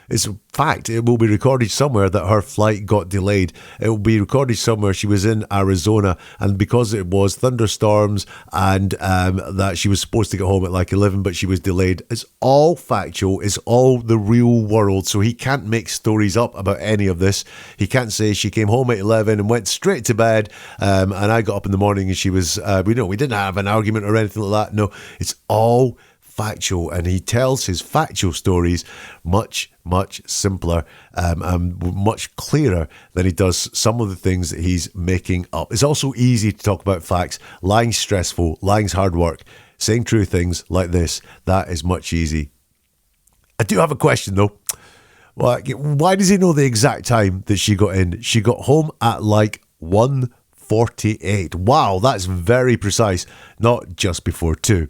it's a fact. It will be recorded somewhere that her flight got delayed. It will be recorded somewhere she was in Arizona, and because it was thunderstorms and that she was supposed to get home at like 11 but she was delayed. It's all factual. It's all the real world. So he can't make stories up about any of this. He can't say she came home at 11 and went straight to bed and I got up in the morning and she was we didn't have an argument or anything like that. No, it's all factual, and he tells his factual stories much simpler and much clearer than he does some of the things that he's making up. It's also easy to talk about facts. Lying's stressful, lying's hard work. Saying true things like this, that is much easy. I do have a question though. Why does he know the exact time that she got in? She got home at like 1:48. Wow, that's very precise. Not just before 2.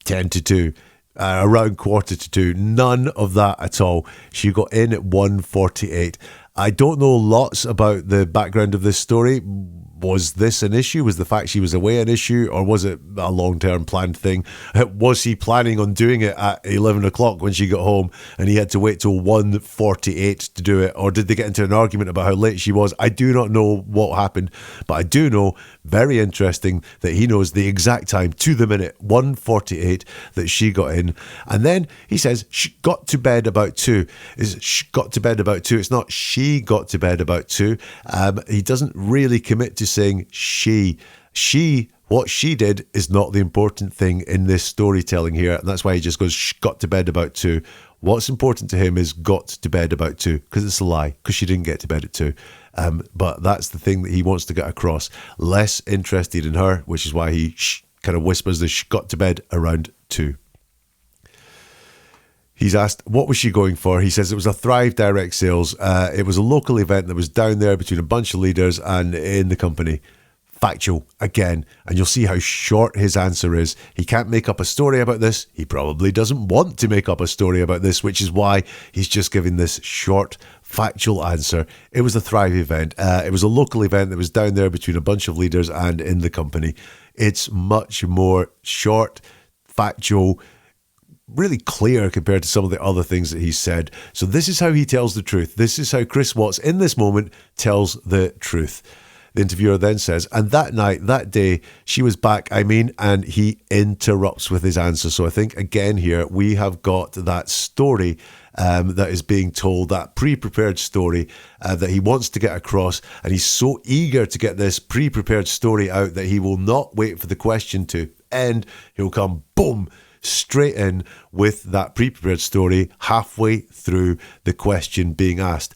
10 to 2, around 1:45. None of that at all. She got in at 1:48. I don't know lots about the background of this story. Was this an issue? Was the fact she was away an issue, or was it a long-term planned thing? Was he planning on doing it at 11 o'clock when she got home and he had to wait till 1:48 to do it? Or did they get into an argument about how late she was? I do not know what happened, but I do know, very interesting, that he knows the exact time to the minute, 1:48, that she got in. And then he says she got to bed about 2. She got to bed about 2. It's not she got to bed about 2. He doesn't really commit to saying she. What she did is not the important thing in this storytelling here, and that's why he just goes, she got to bed about 2. What's important to him is got to bed about 2, because it's a lie, because she didn't get to bed at 2. But that's the thing that he wants to get across. Less interested in her, which is why he kind of whispers that she got to bed around 2. He's asked, what was she going for? He says it was a Thrive Direct Sales. It was a local event that was down there between a bunch of leaders and in the company. Factual, again. And you'll see how short his answer is. He can't make up a story about this. He probably doesn't want to make up a story about this, which is why he's just giving this short, factual answer. It was a Thrive event. It was a local event that was down there between a bunch of leaders and in the company. It's much more short, factual, really clear compared to some of the other things that he's said. So this is how he tells the truth. This is how Chris Watts in this moment tells the truth. The interviewer then says, and that night, that day, she was back, and he interrupts with his answer. So I think, again, here, we have got that story that is being told, that pre-prepared story that he wants to get across. And he's so eager to get this pre-prepared story out that he will not wait for the question to end. He'll come, boom, straight in with that pre-prepared story halfway through the question being asked.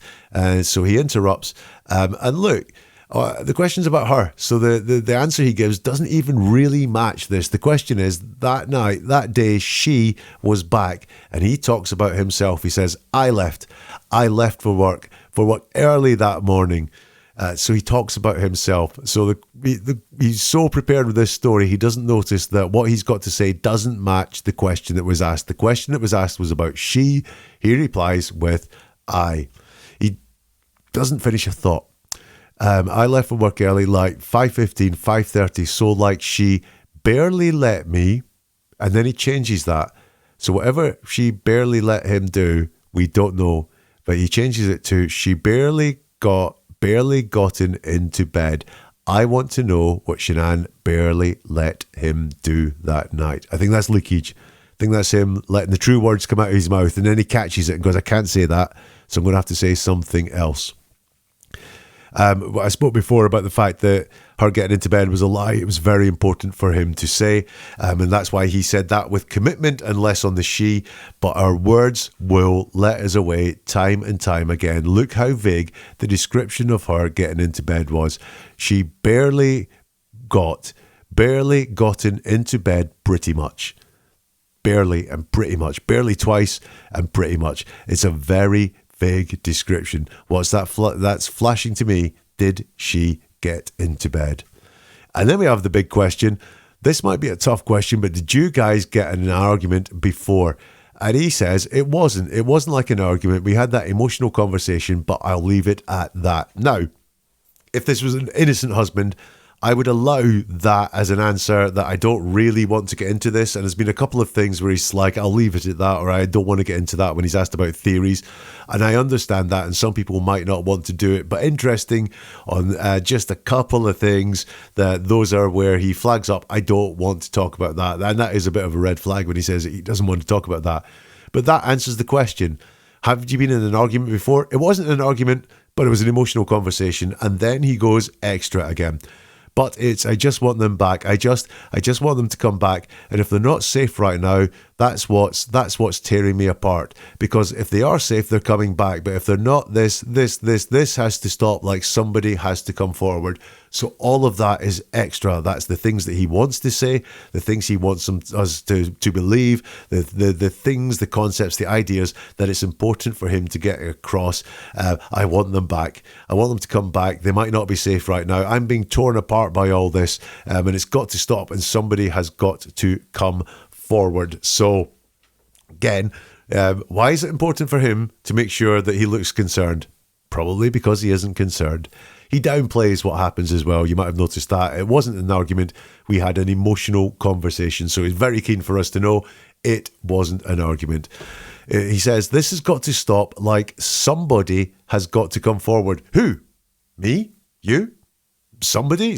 So he interrupts. And look, the question's about her. So the answer he gives doesn't even really match this. The question is, that night, that day, she was back. And he talks about himself. He says, I left for work early that morning. So he talks about himself. So he's so prepared with this story, he doesn't notice that what he's got to say doesn't match the question that was asked. The question that was asked was about she. He replies with I. He doesn't finish a thought. I left for work early, like 5:15, 5:30. So like she barely let me, and then he changes that. So whatever she barely let him do, we don't know. but he changes it to she barely gotten into bed. I want to know what Shanann barely let him do that night. I think that's leakage. I think that's him letting the true words come out of his mouth, and then he catches it and goes, I can't say that, so I'm going to have to say something else. I spoke before about the fact that her getting into bed was a lie. It was very important for him to say, and that's why he said that with commitment and less on the she. But our words will let us away time and time again. Look how vague the description of her getting into bed was. She barely gotten into bed pretty much. Barely and pretty much. Barely twice and pretty much. It's a very vague description. What's that? That's flashing to me. Did she get into bed? And then we have the big question. This might be a tough question, but did you guys get in an argument before? And he says it wasn't. It wasn't like an argument. We had that emotional conversation, but I'll leave it at that. Now, if this was an innocent husband, I would allow that as an answer, that I don't really want to get into this. And there's been a couple of things where he's like, I'll leave it at that, or I don't want to get into that when he's asked about theories. And I understand that, and some people might not want to do it. But interesting on just a couple of things, that those are where he flags up, I don't want to talk about that. And that is a bit of a red flag when he says he doesn't want to talk about that. But that answers the question. Have you been in an argument before? It wasn't an argument, but it was an emotional conversation. And then he goes extra again. But it's, I just want them back. I just want them to come back. And if they're not safe right now, that's what's tearing me apart. Because if they are safe, they're coming back. But if they're not, this has to stop. Like, somebody has to come forward. So all of that is extra. That's the things that he wants to say, the things he wants us to believe, the things, the concepts, the ideas that it's important for him to get across. I want them back. I want them to come back. They might not be safe right now. I'm being torn apart by all this, and it's got to stop, and somebody has got to come forward. So again, why is it important for him to make sure that he looks concerned? Probably because he isn't concerned. He downplays what happens as well. You might have noticed that. It wasn't an argument. We had an emotional conversation. So he's very keen for us to know it wasn't an argument. He says, this has got to stop. Like, somebody has got to come forward. Who? Me? You? Somebody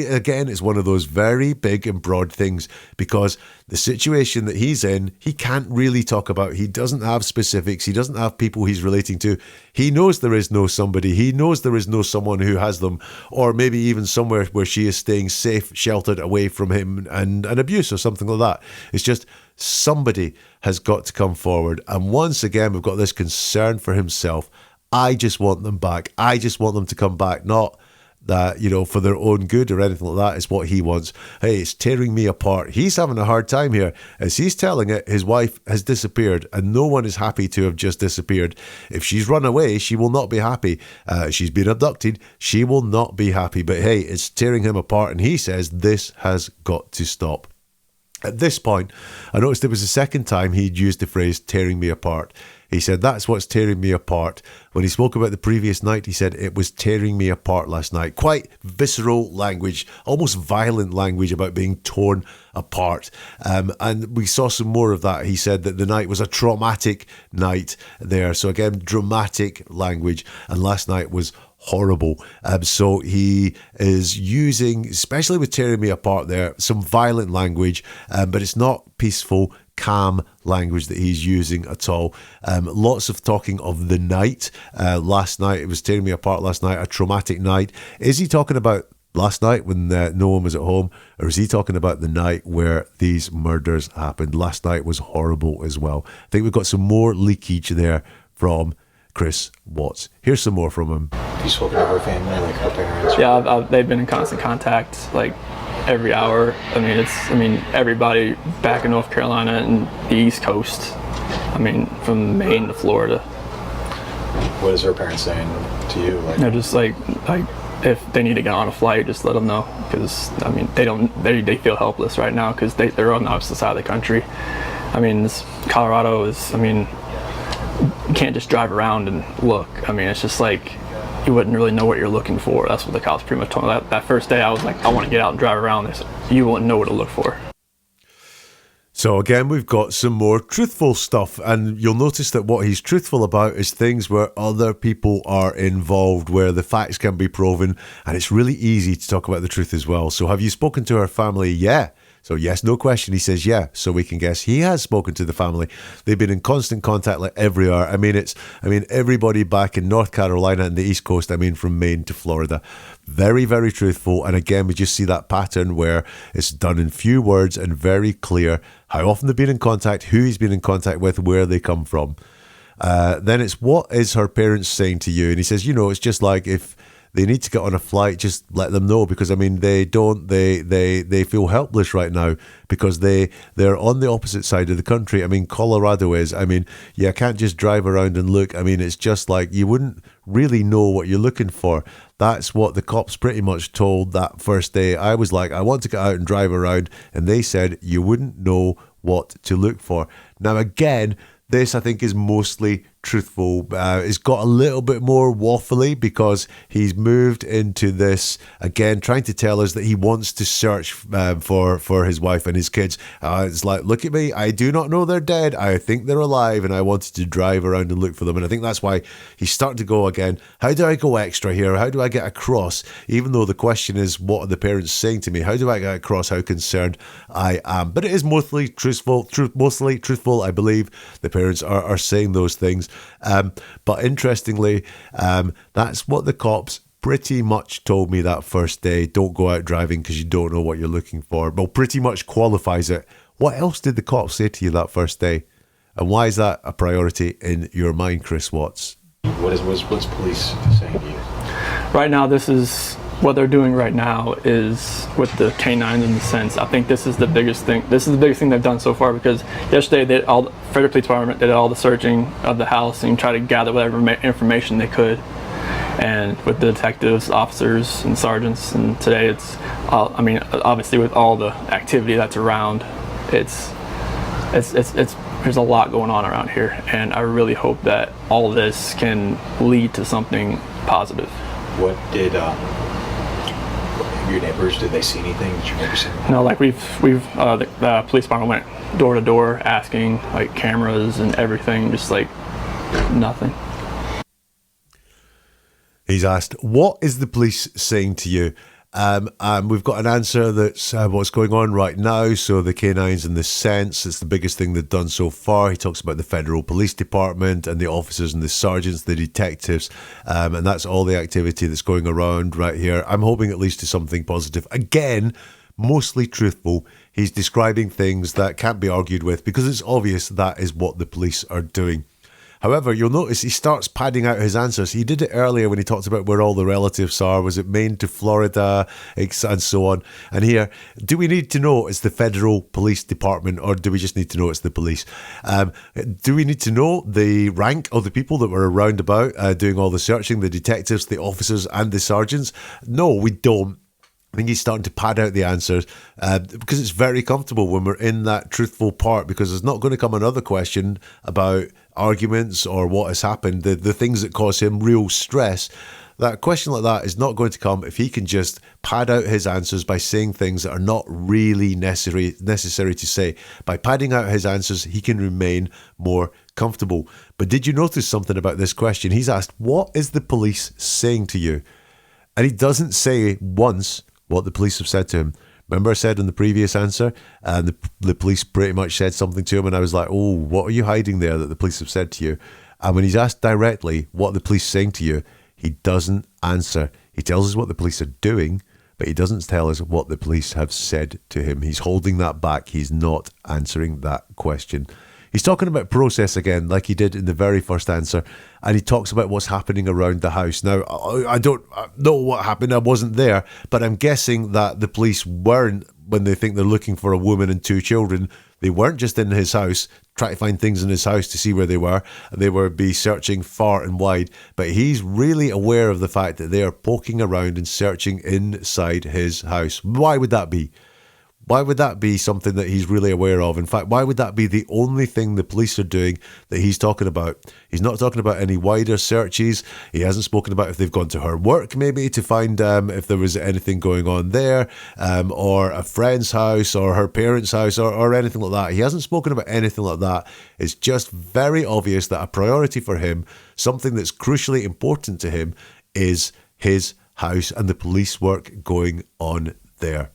again, is one of those very big and broad things, because the situation that he's in, he can't really talk about. He doesn't have specifics. He doesn't have people he's relating to. He knows there is no somebody. He knows there is no someone who has them, or maybe even somewhere where she is staying safe, sheltered away from him and abuse or something like that. It's just somebody has got to come forward. And once again, we've got this concern for himself. I just want them back. I just want them to come back, not that, for their own good or anything like that. It's what he wants. Hey, it's tearing me apart. He's having a hard time here. As he's telling it, his wife has disappeared, and no one is happy to have just disappeared. If she's run away, she will not be happy. She's been abducted. She will not be happy. But hey, it's tearing him apart, and he says this has got to stop. At this point, I noticed it was the second time he'd used the phrase tearing me apart. He said, that's what's tearing me apart. When he spoke about the previous night, he said, it was tearing me apart last night. Quite visceral language, almost violent language about being torn apart. And we saw some more of that. He said that the night was a traumatic night there. So again, dramatic language. And last night was horrible. So he is using, especially with tearing me apart there, some violent language, but it's not peaceful, calm language that he's using at all. Lots of talking of the night. Last night, it was tearing me apart last night, a traumatic night. Is he talking about last night when no one was at home, or is he talking about the night where these murders happened? Last night was horrible as well. I think we've got some more leakage there from Chris Watts. Here's some more from him. Have you spoken to her family, like her parents? Yeah, they've been in constant contact, like every hour. I mean, everybody back in North Carolina and the East Coast. I mean, from Maine to Florida. What is her parents saying to you? They're just like if they need to get on a flight, just let them know, because I mean, they feel helpless right now because they're on the opposite side of the country. I mean, Colorado is, I mean, you can't just drive around and look. I mean, it's just like you wouldn't really know what you're looking for. That's what the cops pretty much told me. That first day, I was like, I want to get out and drive around. They said, you wouldn't know what to look for. So again, we've got some more truthful stuff, and you'll notice that what he's truthful about is things where other people are involved, where the facts can be proven, and it's really easy to talk about the truth as well. So have you spoken to her family? Yeah. So yes, no question. He says yeah, so we can guess he has spoken to the family. They've been in constant contact like every hour. I mean, everybody back in North Carolina and the East Coast. I mean, from Maine to Florida. Very, very truthful. And again, we just see that pattern where it's done in few words and very clear how often they've been in contact, who he's been in contact with, where they come from. Then it's what is her parents saying to you? And he says, it's just like if they need to get on a flight, just let them know, because they feel helpless right now because they're on the opposite side of the country. I mean, Colorado is. I mean, I can't just drive around and look. I mean, it's just like you wouldn't really know what you're looking for. That's what the cops pretty much told that first day. I was like, I want to get out and drive around, and they said you wouldn't know what to look for. Now, again, this, I think, is mostly truthful. It's got a little bit more waffly because he's moved into this, again, trying to tell us that he wants to search for his wife and his kids. It's like, look at me, I do not know they're dead. I think they're alive, and I wanted to drive around and look for them. And I think that's why he's starting to go again, how do I go extra here? How do I get across? Even though the question is, what are the parents saying to me? How do I get across how concerned I am? But it is mostly truthful, I believe. The parents are saying those things. But interestingly, that's what the cops pretty much told me that first day. Don't go out driving because you don't know what you're looking for. Well, pretty much qualifies it. What else did the cops say to you that first day? And why is that a priority in your mind, Chris Watts? What's police saying to you? Right now, this is what they're doing right now is with the canines in the sense. I think this is the biggest thing. This is the biggest thing they've done so far, because yesterday the Frederick Police Department did all the searching of the house and tried to gather whatever information they could. And with the detectives, officers, and sergeants, and today it's, obviously with all the activity that's around, it's there's a lot going on around here, and I really hope that all of this can lead to something positive. What did your neighbors, did they see anything? Did your neighbors see anything? No, like the police department went door to door asking, like, cameras and everything, just like nothing. He's asked, what is the police saying to you? And we've got an answer that's what's going on right now. So the canines in the sense, it's the biggest thing they've done so far. He talks about the Federal Police Department and the officers and the sergeants, the detectives, and that's all the activity that's going around right here. I'm hoping it leads to something positive. Again, mostly truthful. He's describing things that can't be argued with because it's obvious that is what the police are doing. However, you'll notice he starts padding out his answers. He did it earlier when he talked about where all the relatives are. Was it Maine to Florida and so on? And here, do we need to know it's the Federal Police Department, or do we just need to know it's the police? Do we need to know the rank of the people that were around about doing all the searching, the detectives, the officers and the sergeants? No, we don't. I think he's starting to pad out the answers because it's very comfortable when we're in that truthful part, because there's not going to come another question about arguments or what has happened, the things that cause him real stress. That question like that is not going to come if he can just pad out his answers by saying things that are not really necessary to say. By padding out his answers, he can remain more comfortable. But did you notice something about this question? He's asked, what is the police saying to you? And he doesn't say once what the police have said to him. Remember I said in the previous answer, and the police pretty much said something to him, and I was like, oh, what are you hiding there that the police have said to you? And when he's asked directly what the police are saying to you, he doesn't answer. He tells us what the police are doing, but he doesn't tell us what the police have said to him. He's holding that back. He's not answering that question. He's talking about process again, like he did in the very first answer, and he talks about what's happening around the house. Now, I don't know what happened. I wasn't there, but I'm guessing that the police weren't, when they think they're looking for a woman and 2 children, they weren't just in his house, trying to find things in his house to see where they were. They would be searching far and wide, but he's really aware of the fact that they are poking around and searching inside his house. Why would that be? Why would that be something that he's really aware of? In fact, why would that be the only thing the police are doing that he's talking about? He's not talking about any wider searches. He hasn't spoken about if they've gone to her work, maybe, to find if there was anything going on there, or a friend's house, or her parents' house, or anything like that. He hasn't spoken about anything like that. It's just very obvious that a priority for him, something that's crucially important to him, is his house and the police work going on there.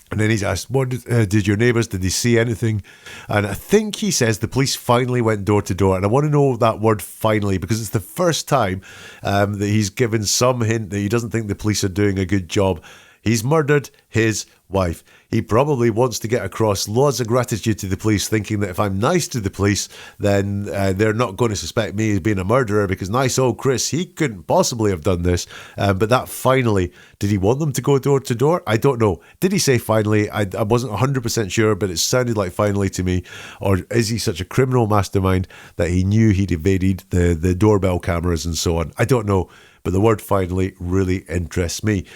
And then he's asked, what did your neighbours, did they see anything? And I think he says the police finally went door to door. And I want to know that word finally, because it's the first time that he's given some hint that he doesn't think the police are doing a good job. He's murdered his wife. He probably wants to get across lots of gratitude to the police, thinking that if I'm nice to the police, then they're not going to suspect me as being a murderer, because nice old Chris, he couldn't possibly have done this. But that finally, did he want them to go door to door? I don't know. Did he say finally? I wasn't 100% sure, but it sounded like finally to me. Or is he such a criminal mastermind that he knew he'd evaded the doorbell cameras and so on? I don't know. But the word finally really interests me.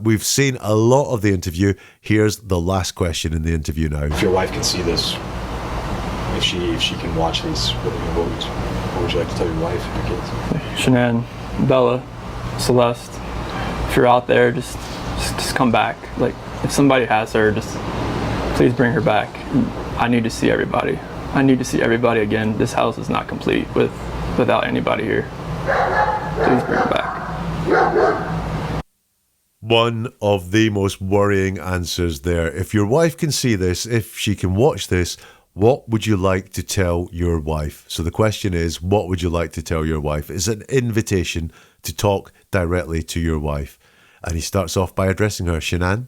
We've seen a lot of the interview. Here's the last question in the interview now. If your wife can see this, if she can watch these, what would you like to tell your wife and your kids? Shanann, Bella, Celeste, if you're out there, just come back. Like, if somebody has her, just please bring her back. I need to see everybody. I need to see everybody again. This house is not complete without anybody here. Please bring her back. One of the most worrying answers there. If your wife can see this, if she can watch this, what would you like to tell your wife? So the question is, what would you like to tell your wife? It's an invitation to talk directly to your wife. And he starts off by addressing her, Shanann.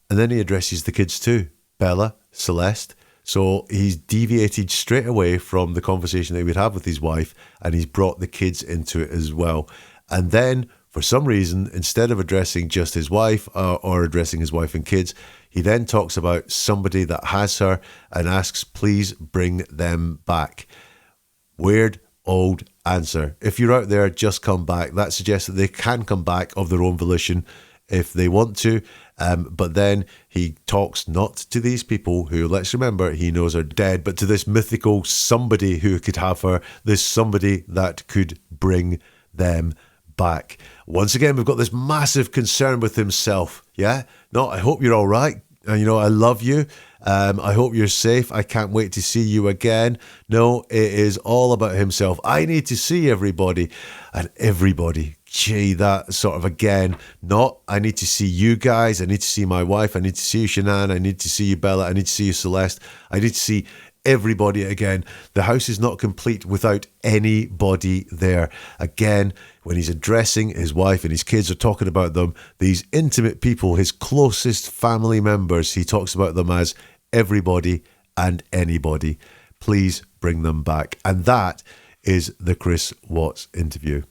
And then he addresses the kids too, Bella, Celeste. So he's deviated straight away from the conversation that he would have with his wife, and he's brought the kids into it as well. And then, for some reason, instead of addressing just his wife or addressing his wife and kids, he then talks about somebody that has her and asks, please bring them back. Weird old answer. If you're out there, just come back. That suggests that they can come back of their own volition if they want to. But then he talks not to these people who, let's remember, he knows are dead, but to this mythical somebody who could have her, this somebody that could bring them back. Once again, we've got this massive concern with himself. Yeah? No, I hope you're all right. And, I love you. I hope you're safe. I can't wait to see you again. No, it is all about himself. I need to see everybody. And everybody, gee, that sort of again, not I need to see you guys. I need to see my wife. I need to see you, Shanann. I need to see you, Bella. I need to see you, Celeste. I need to see everybody again. The house is not complete without anybody there. Again, when he's addressing his wife and his kids are talking about them, these intimate people, his closest family members, he talks about them as everybody and anybody. Please bring them back. And that is the Chris Watts interview.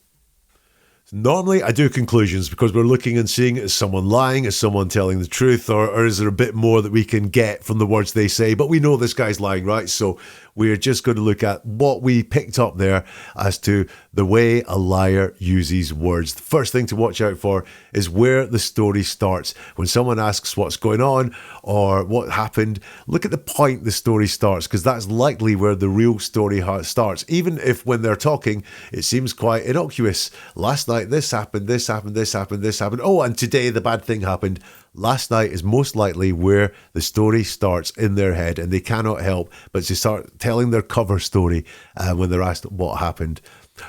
Normally I do conclusions because we're looking and seeing, is someone lying, is someone telling the truth, or is there a bit more that we can get from the words they say? But we know this guy's lying, right? So we're just going to look at what we picked up there as to the way a liar uses words. The first thing to watch out for is where the story starts. When someone asks what's going on or what happened, look at the point the story starts, because that's likely where the real story starts. Even if when they're talking, it seems quite innocuous. Last night, this happened, this happened, this happened, this happened. Oh, and today the bad thing happened. Last night is most likely where the story starts in their head, and they cannot help but to start telling their cover story when they're asked what happened.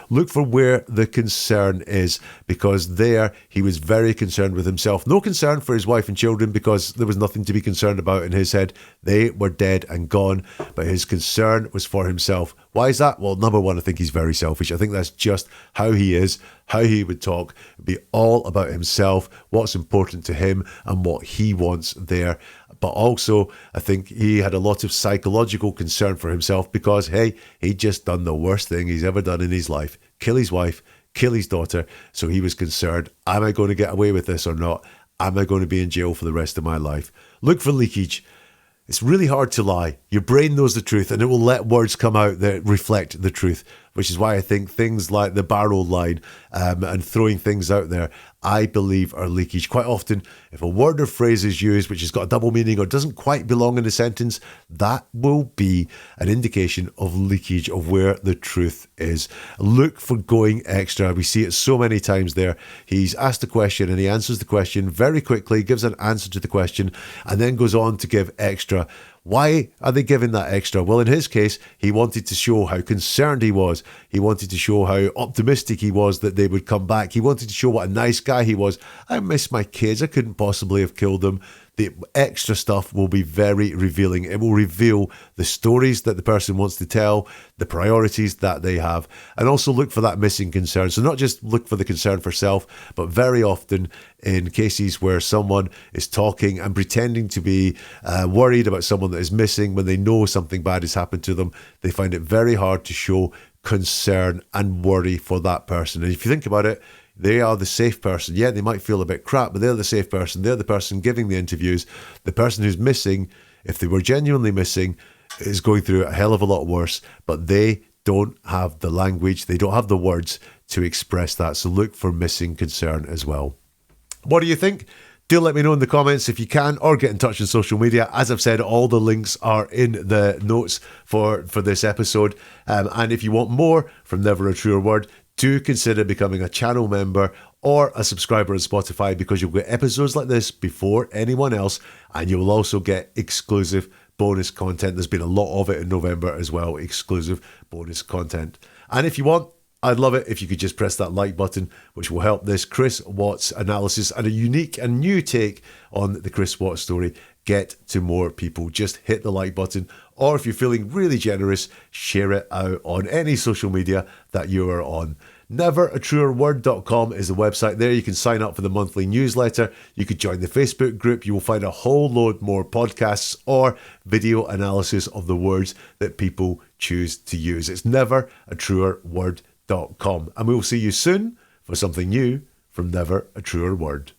Look for where the concern is, because there he was very concerned with himself. No concern for his wife and children, because there was nothing to be concerned about in his head. They were dead and gone, but his concern was for himself. Why is that? Well, number one, I think he's very selfish. I think that's just how he is, how he would talk. It'd be all about himself, what's important to him and what he wants there. But also, I think he had a lot of psychological concern for himself because, hey, he'd just done the worst thing he's ever done in his life. Kill his wife, kill his daughter. So he was concerned, am I going to get away with this or not? Am I going to be in jail for the rest of my life? Look for leakage. It's really hard to lie. Your brain knows the truth and it will let words come out that reflect the truth. which is why I think things like the barrel line and throwing things out there, I believe are leakage. Quite often, if a word or phrase is used which has got a double meaning or doesn't quite belong in a sentence, that will be an indication of leakage of where the truth is. Look for going extra. We see it so many times there. He's asked a question and he answers the question very quickly, gives an answer to the question, and then goes on to give extra. Why are they giving that extra? Well, in his case, he wanted to show how concerned he was. He wanted to show how optimistic he was that they would come back. He wanted to show what a nice guy he was. I miss my kids. I couldn't possibly have killed them. The extra stuff will be very revealing. It will reveal the stories that the person wants to tell, the priorities that they have, and also look for that missing concern. So not just look for the concern for self, but very often in cases where someone is talking and pretending to be worried about someone that is missing when they know something bad has happened to them, they find it very hard to show concern and worry for that person. And if you think about it, they are the safe person. Yeah, they might feel a bit crap, but they're the safe person. They're the person giving the interviews. The person who's missing, if they were genuinely missing, is going through a hell of a lot worse, but they don't have the language, they don't have the words to express that. So look for missing concern as well. What do you think? Do let me know in the comments if you can, or get in touch on social media. As I've said, all the links are in the notes for this episode. And if you want more from Never a Truer Word, do consider becoming a channel member or a subscriber on Spotify, because you'll get episodes like this before anyone else, and you will also get exclusive bonus content. There's been a lot of it in November as well, exclusive bonus content. And if you want, I'd love it if you could just press that like button, which will help this Chris Watts analysis and a unique and new take on the Chris Watts story get to more people. Just hit the like button, or if you're feeling really generous, share it out on any social media that you are on. NeverAtruerWord.com is the website. There you can sign up for the monthly newsletter. You could join the Facebook group. You will find a whole load more podcasts or video analysis of the words that people choose to use. It's NeverAtruerWord.com. And we will see you soon for something new from Never a Truer Word.